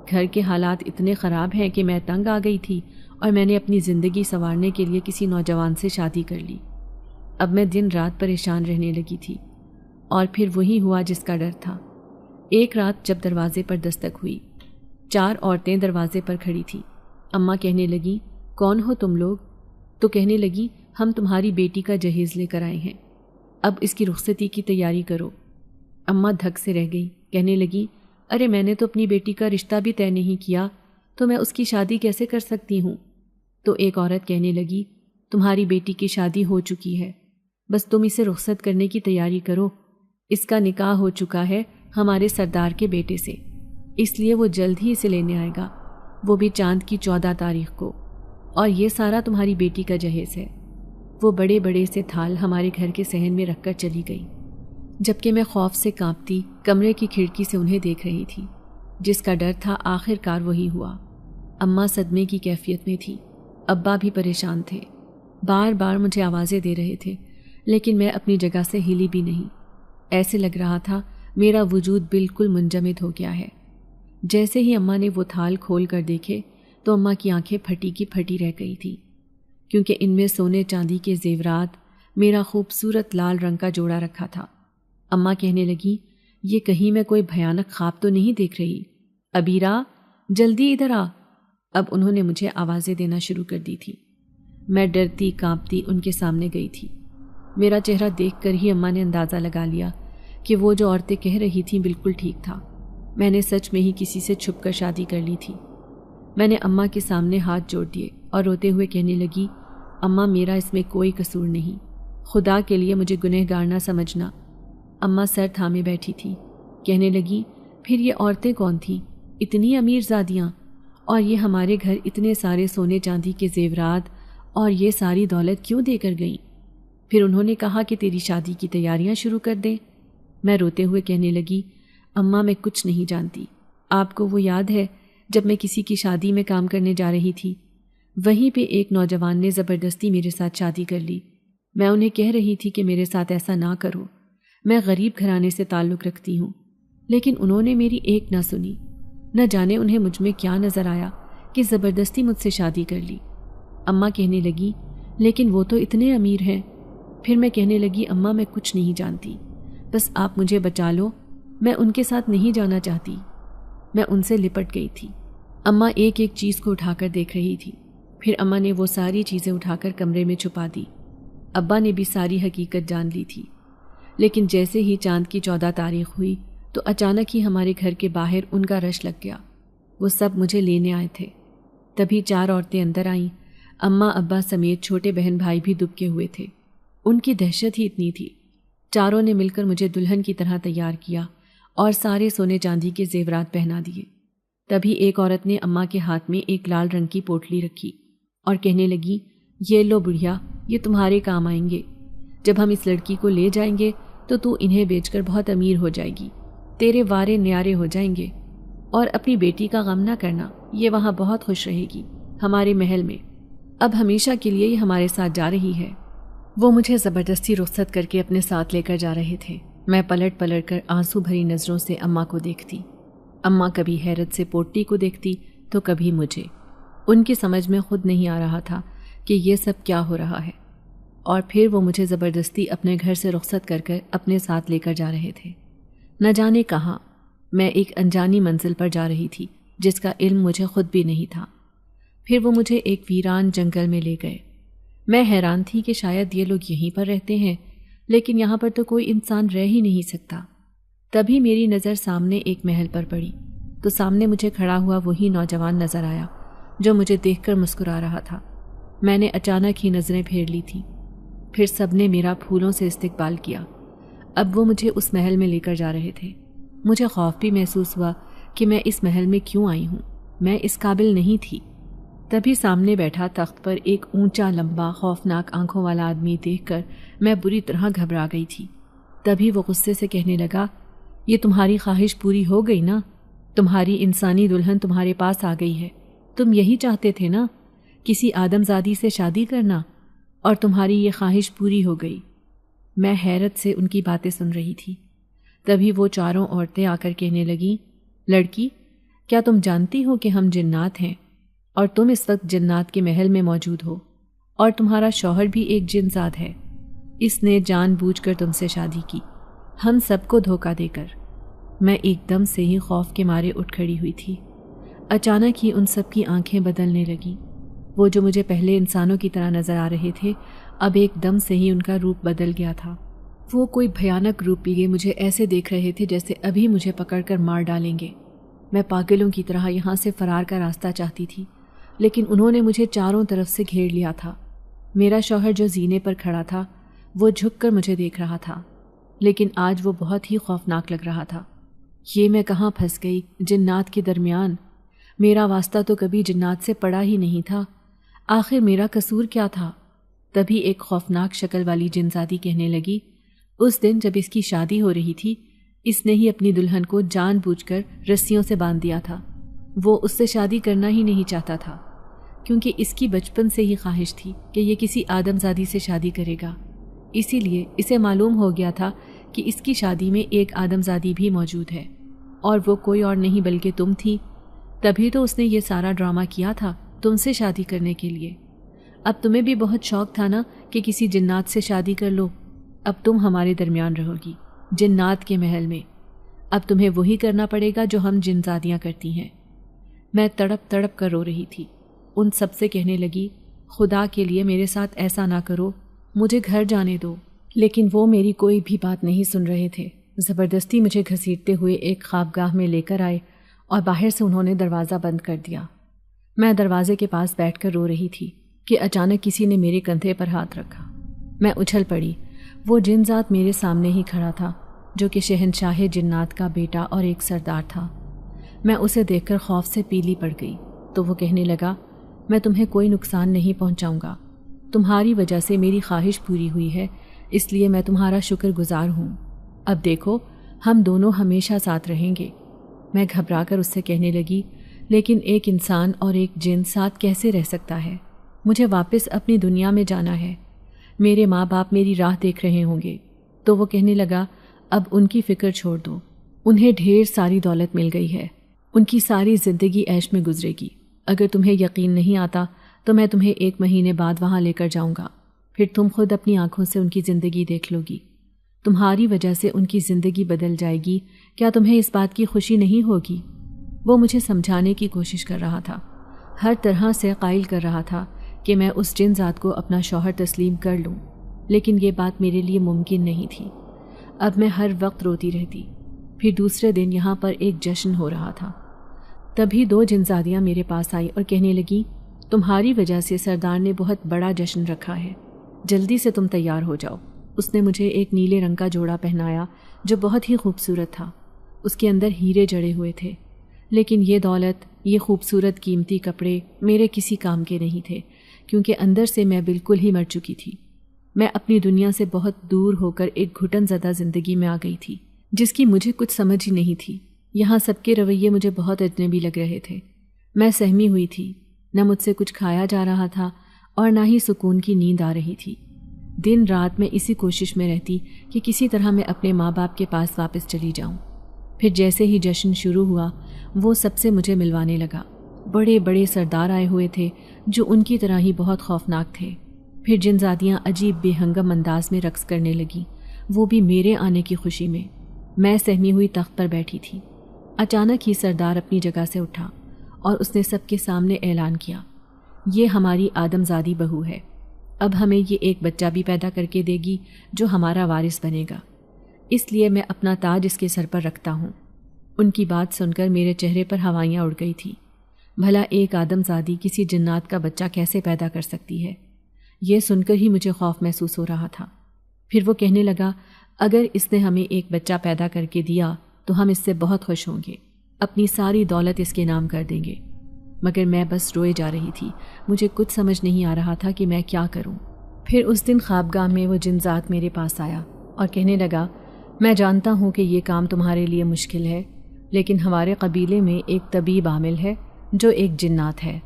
گھر کے حالات اتنے خراب ہیں کہ میں تنگ آ گئی تھی اور میں نے اپنی زندگی سنوارنے کے لیے کسی نوجوان سے شادی کر لی۔ اب میں دن رات پریشان رہنے لگی تھی، اور پھر وہی ہوا جس کا ڈر تھا۔ ایک رات جب دروازے پر دستک ہوئی، 4 عورتیں دروازے پر کھڑی تھیں۔ اماں کہنے لگیں، کون ہو تم لوگ؟ تو کہنے لگیں، ہم تمہاری بیٹی کا جہیز لے کر آئے ہیں، اب اس کی رخصتی کی تیاری کرو۔ اماں دھک سے رہ گئی، کہنے لگیں، ارے میں نے تو اپنی بیٹی کا رشتہ بھی طے نہیں کیا، تو میں اس کی شادی کیسے کر سکتی ہوں؟ تو ایک عورت کہنے لگی، تمہاری بیٹی کی شادی ہو چکی ہے، بس تم اسے رخصت کرنے کی تیاری کرو، اس کا نکاح ہو چکا ہے ہمارے سردار کے بیٹے سے، اس لیے وہ جلد ہی اسے لینے آئے گا، وہ بھی چاند کی 14 تاریخ کو، اور یہ سارا تمہاری بیٹی کا جہیز ہے۔ وہ بڑے بڑے سے تھال ہمارے گھر کے صحن میں رکھ کر چلی گئی، جبکہ میں خوف سے کانپتی کمرے کی کھڑکی سے انہیں دیکھ رہی تھی۔ جس کا ڈر تھا آخر کار وہی ہوا۔ اماں صدمے کی کیفیت میں تھی، ابا بھی پریشان تھے، بار بار مجھے آوازیں دے رہے تھے، لیکن میں اپنی جگہ سے ہلی بھی نہیں۔ ایسے لگ رہا تھا میرا وجود بالکل منجمد ہو گیا ہے۔ جیسے ہی اماں نے وہ تھال کھول کر دیکھے تو اماں کی آنکھیں پھٹی کی پھٹی رہ گئی تھی۔ کیونکہ ان میں سونے چاندی کے زیورات، میرا خوبصورت لال رنگ کا جوڑا رکھا تھا۔ اماں کہنے لگی، یہ کہیں میں کوئی بھیانک خواب تو نہیں دیکھ رہی؟ عبیرہ، جلدی ادھر آ۔ اب انہوں نے مجھے آوازیں دینا شروع کر دی تھی۔ میں ڈرتی کانپتی ان کے سامنے گئی تھی۔ میرا چہرہ دیکھ کر ہی اماں نے اندازہ لگا لیا کہ وہ جو عورتیں کہہ رہی تھیں بالکل ٹھیک تھا۔ میں نے سچ میں ہی کسی سے چھپ کر شادی کر لی تھی۔ میں نے اماں کے سامنے ہاتھ جوڑ دیے اور روتے ہوئے کہنے لگی، اماں میرا اس میں کوئی قصور نہیں، خدا کے لیے مجھے گنہگار نہ سمجھنا۔ اماں سر تھامے بیٹھی تھی، کہنے لگی، پھر یہ عورتیں کون تھیں؟ اتنی امیر زادیاں، اور یہ ہمارے گھر اتنے سارے سونے چاندی کے زیورات اور یہ ساری دولت کیوں دے کر گئیں؟ پھر انہوں نے کہا کہ تیری شادی کی تیاریاں شروع کر دیں۔ میں روتے ہوئے کہنے لگی، اماں میں کچھ نہیں جانتی۔ آپ کو وہ یاد ہے جب میں کسی کی شادی میں کام کرنے جا رہی تھی، وہیں پہ ایک نوجوان نے زبردستی میرے ساتھ شادی کر لی۔ میں انہیں کہہ رہی تھی کہ میرے ساتھ ایسا نہ کرو، میں غریب گھرانے سے تعلق رکھتی ہوں، لیکن انہوں نے میری ایک نہ سنی۔ نہ جانے انہیں مجھ میں کیا نظر آیا کہ زبردستی مجھ سے شادی کر لی۔ اماں کہنے لگی، لیکن وہ تو اتنے امیر ہیں۔ پھر میں کہنے لگی، اماں میں کچھ نہیں جانتی، بس آپ مجھے بچا لو، میں ان کے ساتھ نہیں جانا چاہتی۔ میں ان سے لپٹ گئی تھی۔ اماں ایک ایک چیز کو اٹھا کر دیکھ رہی تھی۔ پھر اماں نے وہ ساری چیزیں اٹھا کر کمرے میں چھپا دی۔ ابا نے بھی ساری حقیقت جان لی تھی، لیکن جیسے ہی چاند کی 14 تاریخ ہوئی تو اچانک ہی ہمارے گھر کے باہر ان کا رش لگ گیا۔ وہ سب مجھے لینے آئے تھے۔ تبھی 4 عورتیں اندر آئیں۔ اماں ابا سمیت چھوٹے بہن بھائی بھی دبکے ہوئے تھے۔ ان کی دہشت ہی اتنی تھی۔ چاروں نے مل کر مجھے دلہن کی طرح تیار کیا اور سارے سونے چاندی کے زیورات پہنا دیے۔ تبھی ایک عورت نے اماں کے ہاتھ میں ایک لال رنگ کی پوٹلی رکھی اور کہنے لگی، یہ لو بڑھیا، یہ تمہارے کام آئیں گے۔ جب ہم اس لڑکی کو لے جائیں گے تو انہیں بیچ کر بہت امیر ہو جائے گی، تیرے وارے نیارے ہو جائیں گے، اور اپنی بیٹی کا غم نہ کرنا، یہ وہاں بہت خوش رہے گی ہمارے محل میں، اب ہمیشہ کے لیے یہ ہمارے ساتھ جا رہی ہے۔ وہ مجھے زبردستی رخصت کر کے اپنے ساتھ لے کر جا رہے تھے۔ میں پلٹ پلٹ کر آنسو بھری نظروں سے اماں کو دیکھتی۔ اماں کبھی حیرت سے پوٹلی کو دیکھتی تو کبھی مجھے۔ ان کی سمجھ میں خود نہیں آ رہا تھا کہ یہ سب کیا ہو رہا ہے، اور پھر وہ مجھے زبردستی اپنے گھر سے رخصت کر کر اپنے ساتھ لے کر جا رہے تھے۔ نہ جانے کہاں، میں ایک انجانی منزل پر جا رہی تھی جس کا علم مجھے خود بھی نہیں تھا۔ پھر وہ مجھے ایک ویران جنگل میں لے گئے۔ میں حیران تھی کہ شاید یہ لوگ یہیں پر رہتے ہیں، لیکن یہاں پر تو کوئی انسان رہ ہی نہیں سکتا۔ تبھی میری نظر سامنے ایک محل پر پڑی تو سامنے مجھے کھڑا ہوا وہی نوجوان نظر آیا جو مجھے دیکھ کر مسکرا رہا تھا۔ میں نے اچانک ہی نظریں پھیر لی تھیں۔ پھر سب نے میرا پھولوں سے استقبال کیا۔ اب وہ مجھے اس محل میں لے کر جا رہے تھے۔ مجھے خوف بھی محسوس ہوا کہ میں اس محل میں کیوں آئی ہوں، میں اس قابل نہیں تھی۔ تبھی سامنے بیٹھا تخت پر ایک اونچا لمبا خوفناک آنکھوں والا آدمی دیکھ کر میں بری طرح گھبرا گئی تھی۔ تبھی وہ غصے سے کہنے لگا، یہ تمہاری خواہش پوری ہو گئی نا؟ تمہاری انسانی دلہن تمہارے پاس آ گئی ہے، تم یہی چاہتے تھے نا، کسی آدم زادی سے شادی کرنا، اور تمہاری یہ خواہش پوری ہو گئی۔ میں حیرت سے ان کی باتیں سن رہی تھی۔ تبھی وہ چاروں عورتیں آ کر کہنے لگیں، لڑکی، کیا تم جانتی ہو کہ ہم جنات ہیں، اور تم اس وقت جنات کے محل میں موجود ہو، اور تمہارا شوہر بھی ایک جن زاد ہے، اس نے جان بوجھ کر تم سے شادی کی، ہم سب کو دھوکہ دے کر۔ میں ایک دم سے ہی خوف کے مارے اٹھ کھڑی ہوئی تھی۔ اچانک ہی ان سب کی آنکھیں بدلنے لگیں۔ وہ جو مجھے پہلے انسانوں کی طرح نظر آ رہے تھے، اب ایک دم سے ہی ان کا روپ بدل گیا تھا۔ وہ کوئی بھیانک روپ لیے مجھے ایسے دیکھ رہے تھے جیسے ابھی مجھے پکڑ کر مار ڈالیں گے۔ میں پاگلوں کی طرح یہاں سے فرار کا راستہ چاہتی تھی، لیکن انہوں نے مجھے چاروں طرف سے گھیر لیا تھا۔ میرا شوہر جو زینے پر کھڑا تھا وہ جھک کر مجھے دیکھ رہا تھا، لیکن آج وہ بہت ہی خوفناک لگ رہا تھا۔ یہ میں کہاں پھنس گئی، جنات کے درمیان؟ میرا واسطہ تو کبھی جنات سے پڑا ہی نہیں تھا، آخر میرا قصور کیا تھا؟ تبھی ایک خوفناک شکل والی جنزادی کہنے لگی، اس دن جب اس کی شادی ہو رہی تھی، اس نے ہی اپنی دلہن کو جان بوجھ کر رسیوں سے باندھ دیا تھا۔ وہ اس سے شادی کرنا ہی نہیں چاہتا تھا، کیونکہ اس کی بچپن سے ہی خواہش تھی کہ یہ کسی آدم زادی سے شادی کرے گا۔ اسی لیے اسے معلوم ہو گیا تھا کہ اس کی شادی میں ایک آدم زادی بھی موجود ہے، اور وہ کوئی اور نہیں بلکہ تم تھی۔ تبھی تو اس نے یہ سارا ڈرامہ کیا تھا تم سے شادی کرنے کے لیے۔ اب تمہیں بھی بہت شوق تھا نا کہ کسی جنات سے شادی کر لو، اب تم ہمارے درمیان رہو گی، جنات کے محل میں، اب تمہیں وہی کرنا پڑے گا جو ہم جنزادیاں کرتی ہیں۔ میں تڑپ تڑپ کر رو رہی تھی، ان سب سے کہنے لگی خدا کے لیے میرے ساتھ ایسا نہ کرو، مجھے گھر جانے دو، لیکن وہ میری کوئی بھی بات نہیں سن رہے تھے۔ زبردستی مجھے گھسیٹتے ہوئے ایک خوابگاہ میں لے کر آئے اور باہر سے انہوں نے دروازہ بند کر دیا۔ میں دروازے کے پاس بیٹھ کر رو رہی تھی کہ اچانک کسی نے میرے کندھے پر ہاتھ رکھا۔ میں اچھل پڑی، وہ جن ذات میرے سامنے ہی کھڑا تھا جو کہ شہنشاہ جنات کا بیٹا اور ایک سردار تھا۔ میں اسے دیکھ کر خوف سے پیلی پڑ گئی تو وہ کہنے لگا میں تمہیں کوئی نقصان نہیں پہنچاؤں گا، تمہاری وجہ سے میری خواہش پوری ہوئی ہے، اس لیے میں تمہارا شکر گزار ہوں، اب دیکھو ہم دونوں ہمیشہ ساتھ رہیں گے۔ میں گھبرا کر اس سے کہنے لگی لیکن ایک انسان اور ایک جن ساتھ کیسے رہ سکتا ہے؟ مجھے واپس اپنی دنیا میں جانا ہے، میرے ماں باپ میری راہ دیکھ رہے ہوں گے۔ تو وہ کہنے لگا اب ان کی فکر چھوڑ دو، انہیں ڈھیر ساری دولت مل گئی ہے، ان کی ساری زندگی عیش میں گزرے گی، اگر تمہیں یقین نہیں آتا تو میں تمہیں 1 مہینے بعد وہاں لے کر جاؤں گا، پھر تم خود اپنی آنکھوں سے ان کی زندگی دیکھ لو گی، تمہاری وجہ سے ان کی زندگی بدل جائے گی، کیا تمہیں اس بات کی خوشی نہیں ہوگی؟ وہ مجھے سمجھانے کی کوشش کر رہا تھا، ہر طرح سے قائل کر رہا تھا کہ میں اس جن ذات کو اپنا شوہر تسلیم کر لوں، لیکن یہ بات میرے لیے ممکن نہیں تھی۔ اب میں ہر وقت روتی رہتی۔ پھر دوسرے دن یہاں پر ایک جشن ہو رہا تھا، تبھی 2 جنزادیاں میرے پاس آئیں اور کہنے لگیں تمہاری وجہ سے سردار نے بہت بڑا جشن رکھا ہے، جلدی سے تم تیار ہو جاؤ۔ اس نے مجھے ایک نیلے رنگ کا جوڑا پہنایا جو بہت ہی خوبصورت تھا، اس کے اندر ہیرے جڑے ہوئے تھے، لیکن یہ دولت، یہ خوبصورت قیمتی کپڑے میرے کسی کام کے نہیں تھے، کیونکہ اندر سے میں بالکل ہی مر چکی تھی۔ میں اپنی دنیا سے بہت دور ہو کر ایک گھٹن زدہ زندگی میں آ گئی تھی جس کی مجھے کچھ سمجھ ہی نہیں تھی۔ یہاں سب کے رویے مجھے بہت اجنبی لگ رہے تھے، میں سہمی ہوئی تھی، نہ مجھ سے کچھ کھایا جا رہا تھا اور نہ ہی سکون کی نیند آ رہی تھی۔ دن رات میں اسی کوشش میں رہتی کہ کسی طرح میں اپنے ماں باپ کے پاس واپس چلی جاؤں۔ پھر جیسے ہی جشن شروع ہوا وہ سب سے مجھے ملوانے لگا، بڑے بڑے سردار آئے ہوئے تھے جو ان کی طرح ہی بہت خوفناک تھے۔ پھر جنزادیاں عجیب بے ہنگم انداز میں رقص کرنے لگیں، وہ بھی میرے آنے کی خوشی میں۔ میں سہمی ہوئی تخت پر بیٹھی تھی، اچانک ہی سردار اپنی جگہ سے اٹھا اور اس نے سب کے سامنے اعلان کیا یہ ہماری آدم زادی بہو ہے، اب ہمیں یہ ایک بچہ بھی پیدا کر کے دے گی جو ہمارا وارث بنے گا، اس لیے میں اپنا تاج اس کے سر پر رکھتا ہوں۔ ان کی بات سن کر میرے چہرے پر ہوائیاں اڑ گئی تھیں، بھلا ایک آدم زادی کسی جنات کا بچہ کیسے پیدا کر سکتی ہے؟ یہ سن کر ہی مجھے خوف محسوس ہو رہا تھا۔ پھر وہ کہنے لگا اگر اس نے ہمیں ایک بچہ پیدا کر کے دیا تو ہم اس سے بہت خوش ہوں گے، اپنی ساری دولت اس کے نام کر دیں گے۔ مگر میں بس روئے جا رہی تھی، مجھے کچھ سمجھ نہیں آ رہا تھا کہ میں کیا کروں۔ پھر اس دن خوابگاہ میں وہ جن ذات میرے پاس آیا اور کہنے لگا میں جانتا ہوں کہ یہ کام تمہارے لیے مشکل ہے، لیکن ہمارے قبیلے میں ایک طبیب عامل ہے جو ایک جنات ہے،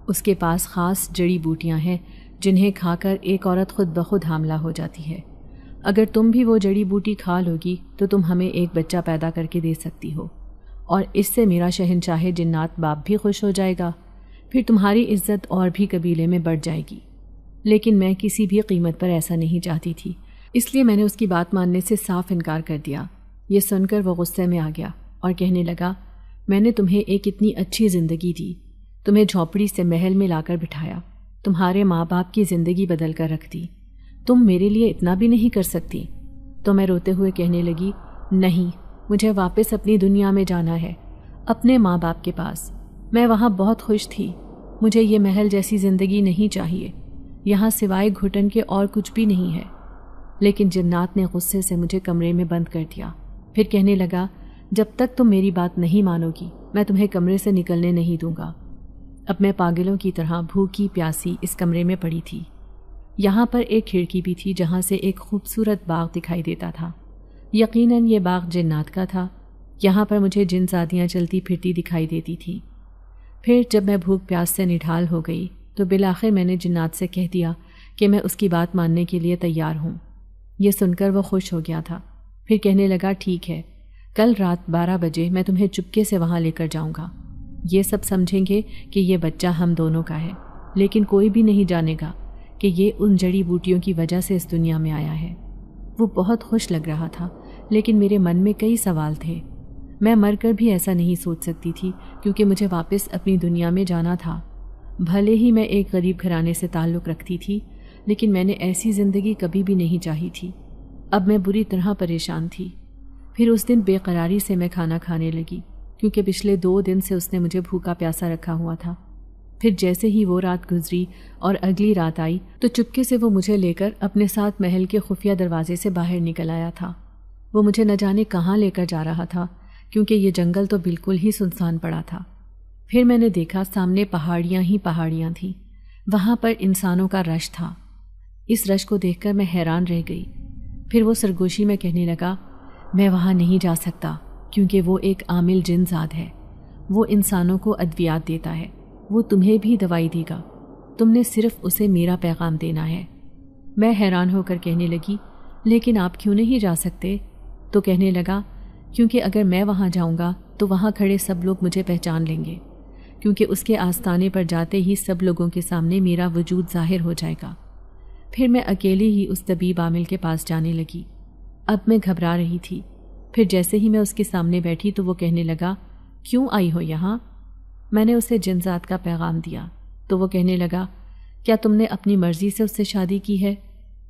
اس کے پاس خاص جڑی بوٹیاں ہیں جنہیں کھا کر ایک عورت خود بخود حاملہ ہو جاتی ہے، اگر تم بھی وہ جڑی بوٹی کھا لوگی تو تم ہمیں ایک بچہ پیدا کر کے دے سکتی ہو، اور اس سے میرا شہنشاہ جنات باپ بھی خوش ہو جائے گا، پھر تمہاری عزت اور بھی قبیلے میں بڑھ جائے گی۔ لیکن میں کسی بھی قیمت پر ایسا نہیں چاہتی تھی، اس لیے میں نے اس کی بات ماننے سے صاف انکار کر دیا۔ یہ سن کر وہ غصے میں آ گیا اور کہنے لگا میں نے تمہیں ایک اتنی اچھی زندگی دی، تمہیں جھونپڑی سے محل میں لا کر بٹھایا، تمہارے ماں باپ کی زندگی بدل کر رکھ دی، تم میرے لیے اتنا بھی نہیں کر سکتی؟ تو میں روتے ہوئے کہنے لگی نہیں، مجھے واپس اپنی دنیا میں جانا ہے، اپنے ماں باپ کے پاس، میں وہاں بہت خوش تھی، مجھے یہ محل جیسی زندگی نہیں چاہیے، یہاں سوائے گھٹن کے اور کچھ بھی نہیں ہے۔ لیکن جنات نے غصے سے مجھے کمرے میں بند کر دیا، پھر کہنے لگا جب تک تم میری بات نہیں مانو گی میں تمہیں کمرے سے نکلنے نہیں دوں گا۔ اب میں پاگلوں کی طرح بھوکی پیاسی اس کمرے میں پڑی تھی۔ یہاں پر ایک کھڑکی بھی تھی جہاں سے ایک خوبصورت باغ دکھائی دیتا تھا، یقیناً یہ باغ جنات کا تھا، یہاں پر مجھے جن زادیاں چلتی پھرتی دکھائی دیتی تھی۔ پھر جب میں بھوک پیاس سے نڈھال ہو گئی تو بالآخر میں نے جنات سے کہہ دیا کہ میں اس کی بات ماننے کے لیے تیار ہوں۔ یہ سن کر وہ خوش ہو گیا تھا، پھر کہنے لگا ٹھیک ہے، کل رات 12 بجے میں تمہیں چپکے سے وہاں لے کر جاؤں گا، یہ سب سمجھیں گے کہ یہ بچہ ہم دونوں کا ہے، لیکن کوئی بھی نہیں جانے گا کہ یہ ان جڑی بوٹیوں کی وجہ سے اس دنیا میں آیا ہے۔ وہ بہت خوش لگ رہا تھا، لیکن میرے من میں کئی سوال تھے۔ میں مر کر بھی ایسا نہیں سوچ سکتی تھی، کیونکہ مجھے واپس اپنی دنیا میں جانا تھا۔ بھلے ہی میں ایک غریب گھرانے سے تعلق رکھتی تھی، لیکن میں نے ایسی زندگی کبھی بھی نہیں چاہی تھی۔ اب میں بری طرح پریشان تھی۔ پھر اس دن بے قراری سے میں کھانا کھانے لگی، کیونکہ پچھلے 2 دن سے اس نے مجھے بھوکا پیاسا رکھا ہوا تھا۔ پھر جیسے ہی وہ رات گزری اور اگلی رات آئی تو چپکے سے وہ مجھے لے کر اپنے ساتھ محل کے خفیہ دروازے سے باہر نکل آیا تھا۔ وہ مجھے نہ جانے کہاں لے کر جا رہا تھا، کیونکہ یہ جنگل تو بالکل ہی سنسان پڑا تھا۔ پھر میں نے دیکھا سامنے پہاڑیاں ہی پہاڑیاں تھیں، وہاں پر انسانوں کا رش تھا۔ اس رش کو دیکھ کر میں حیران رہ گئی۔ پھر وہ سرگوشی میں کہنے لگا، میں وہاں نہیں جا سکتا، کیونکہ وہ ایک عامل جن ذات ہے۔ وہ انسانوں کو ادویات دیتا ہے، وہ تمہیں بھی دوائی دے گا، تم نے صرف اسے میرا پیغام دینا ہے۔ میں حیران ہو کر کہنے لگی، لیکن آپ کیوں نہیں جا سکتے؟ تو کہنے لگا، کیونکہ اگر میں وہاں جاؤں گا تو وہاں کھڑے سب لوگ مجھے پہچان لیں گے، کیونکہ اس کے آستانے پر جاتے ہی سب لوگوں کے سامنے میرا وجود ظاہر ہو جائے گا۔ پھر میں اکیلی ہی اس طبیب عامل کے پاس جانے لگی۔ اب میں گھبرا رہی تھی۔ پھر جیسے ہی میں اس کے سامنے بیٹھی تو وہ کہنے لگا، کیوں آئی ہو یہاں؟ میں نے اسے جن ذات کا پیغام دیا تو وہ کہنے لگا، کیا تم نے اپنی مرضی سے اس سے شادی کی ہے؟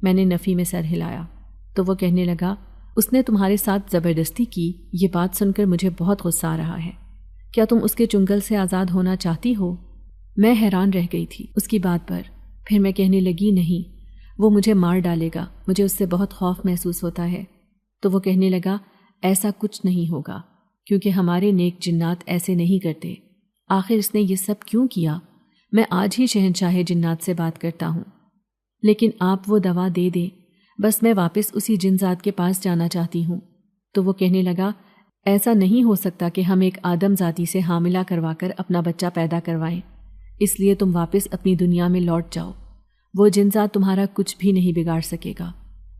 میں نے نفی میں سر ہلایا تو وہ کہنے لگا، اس نے تمہارے ساتھ زبردستی کی؟ یہ بات سن کر مجھے بہت غصہ آ رہا ہے۔ کیا تم اس کے چنگل سے آزاد ہونا چاہتی ہو؟ میں حیران رہ گئی تھی اس کی بات پر۔ پھر میں کہنے لگی، نہیں، وہ مجھے مار ڈالے گا، مجھے اس سے بہت خوف محسوس ہوتا ہے۔ تو وہ کہنے لگا، ایسا کچھ نہیں ہوگا، کیونکہ ہمارے نیک جنات ایسے نہیں کرتے۔ آخر اس نے یہ سب کیوں کیا؟ میں آج ہی شہنشاہ جنات سے بات کرتا ہوں، لیکن آپ وہ دوا دے دیں، بس میں واپس اسی جن ذات کے پاس جانا چاہتی ہوں۔ تو وہ کہنے لگا، ایسا نہیں ہو سکتا کہ ہم ایک آدم ذاتی سے حاملہ کروا کر اپنا بچہ پیدا کروائیں، اس لیے تم واپس اپنی دنیا میں لوٹ جاؤ۔ وہ جن ذات تمہارا کچھ بھی نہیں بگاڑ سکے گا۔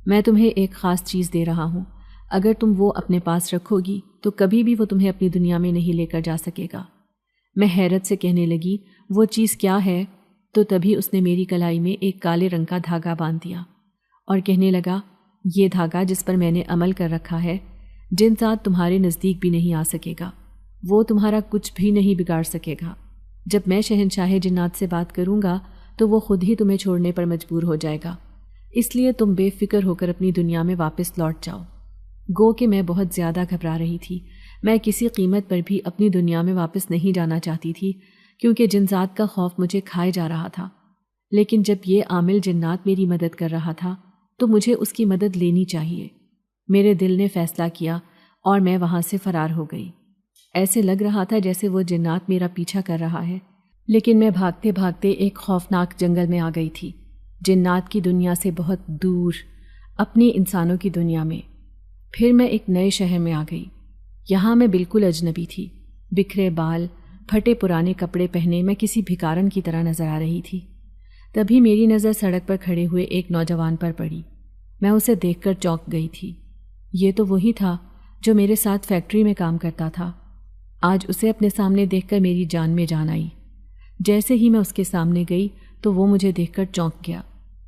میں تمہیں ایک خاص چیز دے رہا ہوں، اگر تم وہ اپنے پاس رکھو گی تو کبھی بھی وہ تمہیں اپنی دنیا میں نہیں لے کر جا سکے گا۔ میں حیرت سے کہنے لگی، وہ چیز کیا ہے؟ تو تبھی اس نے میری کلائی میں ایک کالے رنگ کا دھاگا باندھ دیا اور کہنے لگا، یہ دھاگا جس پر میں نے عمل کر رکھا ہے، جن ذات تمہارے نزدیک بھی نہیں آ سکے گا، وہ تمہارا کچھ بھی نہیں بگاڑ سکے گا۔ جب میں شہنشاہ جنات سے بات کروں گا تو وہ خود ہی تمہیں چھوڑنے پر مجبور ہو جائے گا، اس لیے تم بے فکر ہو کر اپنی دنیا میں واپس لوٹ جاؤ۔ گو کہ میں بہت زیادہ گھبرا رہی تھی۔ میں کسی قیمت پر بھی اپنی دنیا میں واپس نہیں جانا چاہتی تھی، کیونکہ جن ذات کا خوف مجھے کھائے جا رہا تھا۔ لیکن جب یہ عامل جنات میری مدد کر رہا تھا تو مجھے اس کی مدد لینی چاہیے۔ میرے دل نے فیصلہ کیا اور میں وہاں سے فرار ہو گئی۔ ایسے لگ رہا تھا جیسے وہ جنات میرا پیچھا کر رہا ہے، لیکن میں بھاگتے بھاگتے ایک خوفناک جنگل میں آ گئی تھی، جنات کی دنیا سے بہت دور، اپنی انسانوں کی دنیا میں۔ پھر میں ایک نئے شہر میں آ گئی۔ یہاں میں بالکل اجنبی تھی، بکھرے بال، پھٹے پرانے کپڑے پہنے میں کسی بھکارن کی طرح نظر آ رہی تھی۔ تبھی میری نظر سڑک پر کھڑے ہوئے ایک نوجوان پر پڑی۔ میں اسے دیکھ کر چونک گئی تھی۔ یہ تو وہی تھا جو میرے ساتھ فیکٹری میں کام کرتا تھا۔ آج اسے اپنے سامنے دیکھ کر میری جان میں جان آئی۔ جیسے ہی میں اس کے سامنے گئی تو وہ مجھے دیکھ کر چونک گیا۔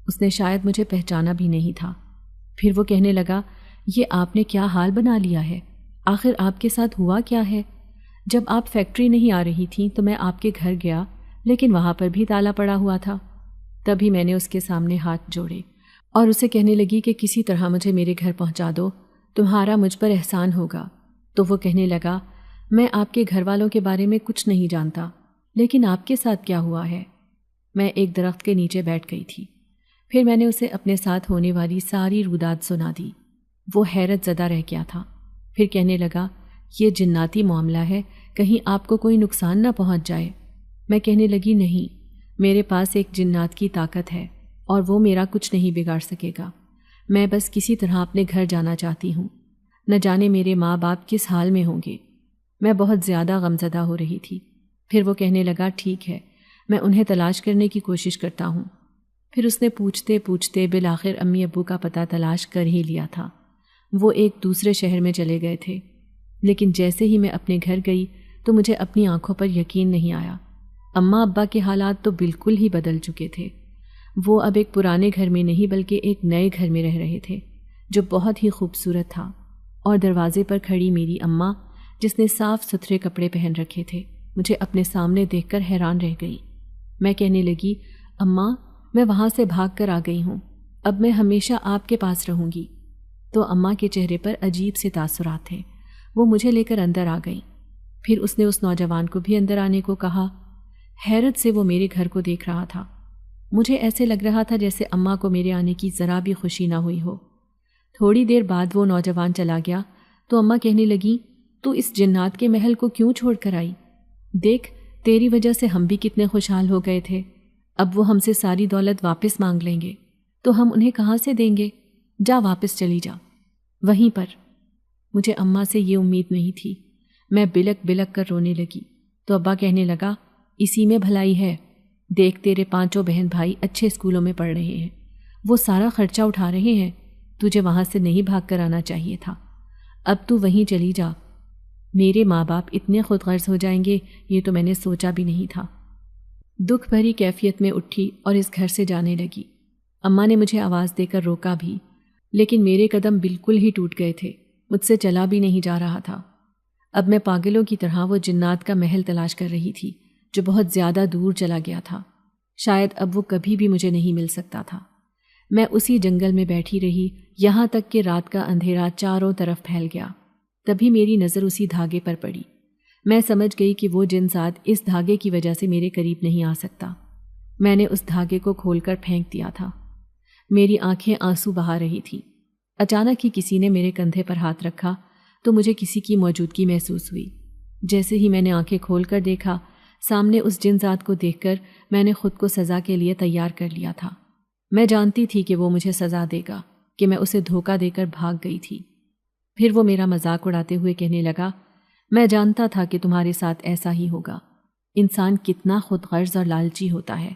اس نے شاید مجھے پہچانا بھی نہیں تھا۔ پھر وہ کہنے لگا، یہ آپ نے کیا حال بنا لیا ہے؟ آخر آپ کے ساتھ ہوا کیا ہے؟ جب آپ فیکٹری نہیں آ رہی تھیں تو میں آپ کے گھر گیا، لیکن وہاں پر بھی تالا پڑا ہوا تھا۔ تبھی میں نے اس کے سامنے ہاتھ جوڑے اور اسے کہنے لگی کہ کسی طرح مجھے میرے گھر پہنچا دو، تمہارا مجھ پر احسان ہوگا۔ تو وہ کہنے لگا، میں آپ کے گھر والوں کے بارے میں کچھ نہیں جانتا، لیکن آپ کے ساتھ کیا ہوا ہے؟ میں ایک درخت کے نیچے بیٹھ گئی تھی۔ پھر میں نے اسے اپنے ساتھ ہونے والی ساری روداد سنا دی۔ وہ حیرت زدہ رہ گیا تھا۔ پھر کہنے لگا، یہ جناتی معاملہ ہے، کہیں آپ کو کوئی نقصان نہ پہنچ جائے۔ میں کہنے لگی، نہیں، میرے پاس ایک جنات کی طاقت ہے اور وہ میرا کچھ نہیں بگاڑ سکے گا۔ میں بس کسی طرح اپنے گھر جانا چاہتی ہوں، نہ جانے میرے ماں باپ کس حال میں ہوں گے۔ میں بہت زیادہ غمزدہ ہو رہی تھی۔ پھر وہ کہنے لگا، ٹھیک ہے، میں انہیں تلاش کرنے کی کوشش کرتا ہوں۔ پھر اس نے پوچھتے پوچھتے بالآخر امی ابو کا پتہ تلاش کر ہی لیا تھا۔ وہ ایک دوسرے شہر میں چلے گئے تھے، لیکن جیسے ہی میں اپنے گھر گئی تو مجھے اپنی آنکھوں پر یقین نہیں آیا۔ اماں ابا کے حالات تو بالکل ہی بدل چکے تھے۔ وہ اب ایک پرانے گھر میں نہیں بلکہ ایک نئے گھر میں رہ رہے تھے جو بہت ہی خوبصورت تھا، اور دروازے پر کھڑی میری اماں جس نے صاف ستھرے کپڑے پہن رکھے تھے مجھے اپنے سامنے دیکھ کر حیران رہ گئی۔ میں کہنے لگی، اماں میں وہاں سے بھاگ کر آ گئی ہوں، اب میں ہمیشہ آپ کے پاس رہوں گی۔ تو اماں کے چہرے پر عجیب سے تاثرات تھے۔ وہ مجھے لے کر اندر آ گئیں۔ پھر اس نے اس نوجوان کو بھی اندر آنے کو کہا۔ حیرت سے وہ میرے گھر کو دیکھ رہا تھا۔ مجھے ایسے لگ رہا تھا جیسے اماں کو میرے آنے کی ذرا بھی خوشی نہ ہوئی ہو۔ تھوڑی دیر بعد وہ نوجوان چلا گیا تو اماں کہنے لگیں، تو اس جنات کے محل کو کیوں چھوڑ کر آئی؟ دیکھ، تیری وجہ سے ہم بھی کتنے خوشحال ہو گئے تھے، اب وہ ہم سے ساری دولت واپس مانگ لیں گے تو ہم انہیں کہاں سے دیں گے؟ جا واپس چلی جا وہیں پر۔ مجھے اماں سے یہ امید نہیں تھی۔ میں بلک بلک کر رونے لگی تو ابا کہنے لگا، اسی میں بھلائی ہے، دیکھ تیرے 5 بہن بھائی اچھے اسکولوں میں پڑھ رہے ہیں، وہ سارا خرچہ اٹھا رہے ہیں، تجھے وہاں سے نہیں بھاگ کر آنا چاہیے تھا، اب تو وہیں چلی جا۔ میرے ماں باپ اتنے خود غرض ہو جائیں گے یہ تو میں نے سوچا بھی نہیں تھا۔ دکھ بھری کیفیت میں اٹھی اور اس گھر سے جانے لگی۔ اماں نے مجھے آواز دے کر روکا بھی، لیکن میرے قدم بالکل ہی ٹوٹ گئے تھے، مجھ سے چلا بھی نہیں جا رہا تھا۔ اب میں پاگلوں کی طرح وہ جنات کا محل تلاش کر رہی تھی جو بہت زیادہ دور چلا گیا تھا، شاید اب وہ کبھی بھی مجھے نہیں مل سکتا تھا۔ میں اسی جنگل میں بیٹھی رہی یہاں تک کہ رات کا اندھیرا چاروں طرف پھیل گیا۔ تبھی میری نظر اسی دھاگے پر پڑی۔ میں سمجھ گئی کہ وہ جن ذات اس دھاگے کی وجہ سے میرے قریب نہیں آ سکتا۔ میں نے اس دھاگے کو کھول کر پھینک دیا تھا۔ میری آنکھیں آنسو بہا رہی تھیں۔ اچانک ہی کسی نے میرے کندھے پر ہاتھ رکھا تو مجھے کسی کی موجودگی محسوس ہوئی۔ جیسے ہی میں نے آنکھیں کھول کر دیکھا، سامنے اس جن ذات کو دیکھ کر میں نے خود کو سزا کے لیے تیار کر لیا تھا۔ میں جانتی تھی کہ وہ مجھے سزا دے گا، کہ میں اسے دھوکہ دے کر بھاگ گئی تھی۔ پھر وہ میرا مذاق اڑاتے ہوئے کہنے لگا، میں جانتا تھا کہ تمہارے ساتھ ایسا ہی ہوگا۔ انسان کتنا خود غرض اور لالچی ہوتا ہے،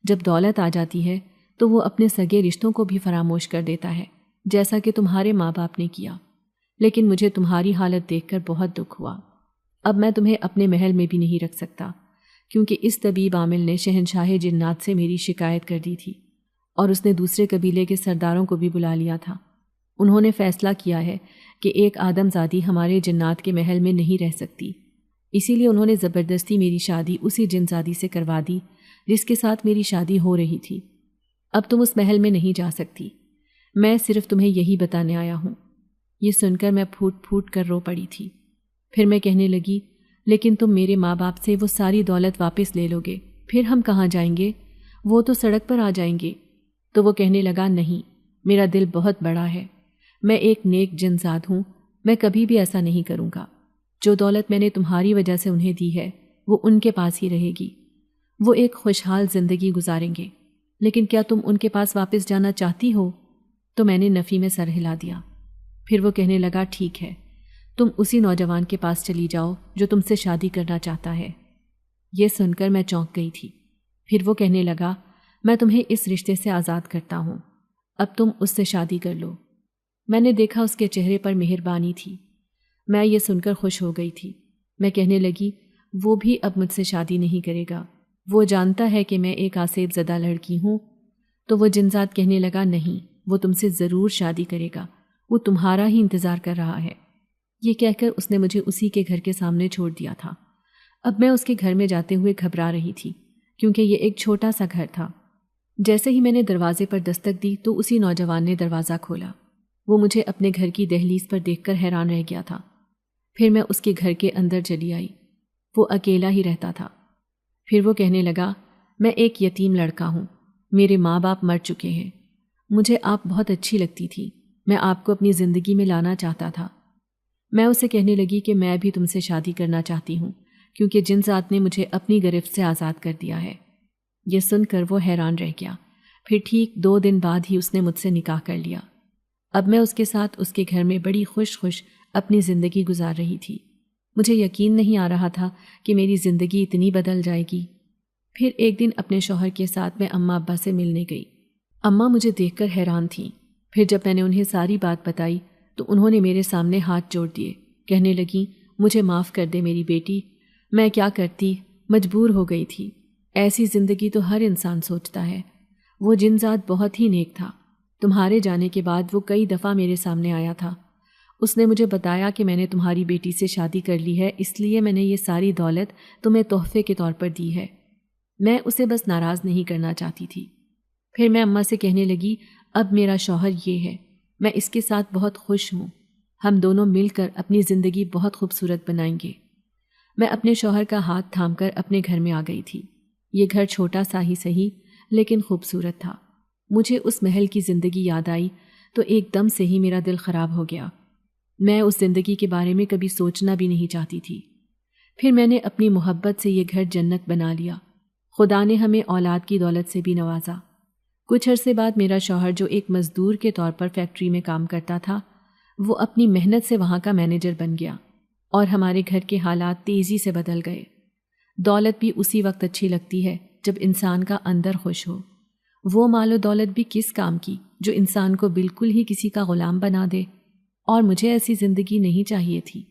جب دولت آ جاتی ہے تو وہ اپنے سگے رشتوں کو بھی فراموش کر دیتا ہے، جیسا کہ تمہارے ماں باپ نے کیا۔ لیکن مجھے تمہاری حالت دیکھ کر بہت دکھ ہوا۔ اب میں تمہیں اپنے محل میں بھی نہیں رکھ سکتا، کیونکہ اس طبیب عامل نے شہنشاہ جنات سے میری شکایت کر دی تھی، اور اس نے دوسرے قبیلے کے سرداروں کو بھی بلا لیا تھا۔ انہوں نے فیصلہ کیا ہے کہ ایک آدم زادی ہمارے جنات کے محل میں نہیں رہ سکتی، اسی لیے انہوں نے زبردستی میری شادی اسی جن زادی سے کروا دی جس کے ساتھ میری شادی ہو رہی تھی۔ اب تم اس محل میں نہیں جا سکتی، میں صرف تمہیں یہی بتانے آیا ہوں۔ یہ سن کر میں پھوٹ پھوٹ کر رو پڑی تھی۔ پھر میں کہنے لگی، لیکن تم میرے ماں باپ سے وہ ساری دولت واپس لے لو گے، پھر ہم کہاں جائیں گے؟ وہ تو سڑک پر آ جائیں گے۔ تو وہ کہنے لگا، نہیں، میرا دل بہت بڑا ہے، میں ایک نیک جنزاد ہوں، میں کبھی بھی ایسا نہیں کروں گا۔ جو دولت میں نے تمہاری وجہ سے انہیں دی ہے وہ ان کے پاس ہی رہے گی، وہ ایک خوشحال زندگی گزاریں گے۔ لیکن کیا تم ان کے پاس واپس جانا چاہتی ہو؟ تو میں نے نفی میں سر ہلا دیا۔ پھر وہ کہنے لگا، ٹھیک ہے، تم اسی نوجوان کے پاس چلی جاؤ جو تم سے شادی کرنا چاہتا ہے۔ یہ سن کر میں چونک گئی تھی۔ پھر وہ کہنے لگا، میں تمہیں اس رشتے سے آزاد کرتا ہوں، اب تم اس سے شادی کر لو۔ میں نے دیکھا اس کے چہرے پر مہربانی تھی۔ میں یہ سن کر خوش ہو گئی تھی۔ میں کہنے لگی، وہ بھی اب مجھ سے شادی نہیں کرے گا، وہ جانتا ہے کہ میں ایک آسیب زدہ لڑکی ہوں۔ تو وہ جنزاد کہنے لگا، نہیں، وہ تم سے ضرور شادی کرے گا، وہ تمہارا ہی انتظار کر رہا ہے۔ یہ کہہ کر اس نے مجھے اسی کے گھر کے سامنے چھوڑ دیا تھا۔ اب میں اس کے گھر میں جاتے ہوئے گھبرا رہی تھی، کیونکہ یہ ایک چھوٹا سا گھر تھا۔ جیسے ہی میں نے دروازے پر دستک دی تو اسی نوجوان نے دروازہ کھولا۔ وہ مجھے اپنے گھر کی دہلیز پر دیکھ کر حیران رہ گیا تھا۔ پھر میں اس کے گھر کے اندر چلی آئی۔ وہ اکیلا ہی رہتا تھا۔ پھر وہ کہنے لگا، میں ایک یتیم لڑکا ہوں، میرے ماں باپ مر چکے ہیں، مجھے آپ بہت اچھی لگتی تھی، میں آپ کو اپنی زندگی میں لانا چاہتا تھا۔ میں اسے کہنے لگی کہ میں بھی تم سے شادی کرنا چاہتی ہوں، کیونکہ جن ذات نے مجھے اپنی گرفت سے آزاد کر دیا ہے۔ یہ سن کر وہ حیران رہ گیا۔ پھر ٹھیک 2 دن بعد ہی اس نے مجھ سے نکاح کر لیا۔ اب میں اس کے ساتھ اس کے گھر میں بڑی خوش اپنی زندگی گزار رہی تھی۔ مجھے یقین نہیں آ رہا تھا کہ میری زندگی اتنی بدل جائے گی۔ پھر ایک دن اپنے شوہر کے ساتھ میں اماں ابا سے ملنے گئی۔ اماں مجھے دیکھ کر حیران تھیں۔ پھر جب میں نے انہیں ساری بات بتائی تو انہوں نے میرے سامنے ہاتھ جوڑ دیے، کہنے لگیں، مجھے معاف کر دے میری بیٹی، میں کیا کرتی، مجبور ہو گئی تھی، ایسی زندگی تو ہر انسان سوچتا ہے، وہ جنزاد بہت ہی نیک تھا۔ تمہارے جانے کے بعد وہ کئی دفعہ میرے سامنے آیا تھا۔ اس نے مجھے بتایا کہ میں نے تمہاری بیٹی سے شادی کر لی ہے، اس لیے میں نے یہ ساری دولت تمہیں تحفے کے طور پر دی ہے۔ میں اسے بس ناراض نہیں کرنا چاہتی تھی۔ پھر میں اماں سے کہنے لگی، اب میرا شوہر یہ ہے، میں اس کے ساتھ بہت خوش ہوں، ہم دونوں مل کر اپنی زندگی بہت خوبصورت بنائیں گے۔ میں اپنے شوہر کا ہاتھ تھام کر اپنے گھر میں آ گئی تھی۔ یہ گھر چھوٹا سا ہی صحیح لیکن خوبصورت تھا۔ مجھے اس محل کی زندگی یاد آئی تو ایک دم سے ہی میرا دل خراب ہو گیا۔ میں اس زندگی کے بارے میں کبھی سوچنا بھی نہیں چاہتی تھی۔ پھر میں نے اپنی محبت سے یہ گھر جنت بنا لیا۔ خدا نے ہمیں اولاد کی دولت سے بھی نوازا۔ کچھ عرصے بعد میرا شوہر، جو ایک مزدور کے طور پر فیکٹری میں کام کرتا تھا، وہ اپنی محنت سے وہاں کا مینیجر بن گیا اور ہمارے گھر کے حالات تیزی سے بدل گئے۔ دولت بھی اسی وقت اچھی لگتی ہے جب انسان کا اندر خوش ہو۔ وہ مال و دولت بھی کس کام کی جو انسان کو بالکل ہی کسی کا غلام بنا دے، اور مجھے ایسی زندگی نہیں چاہیے تھی۔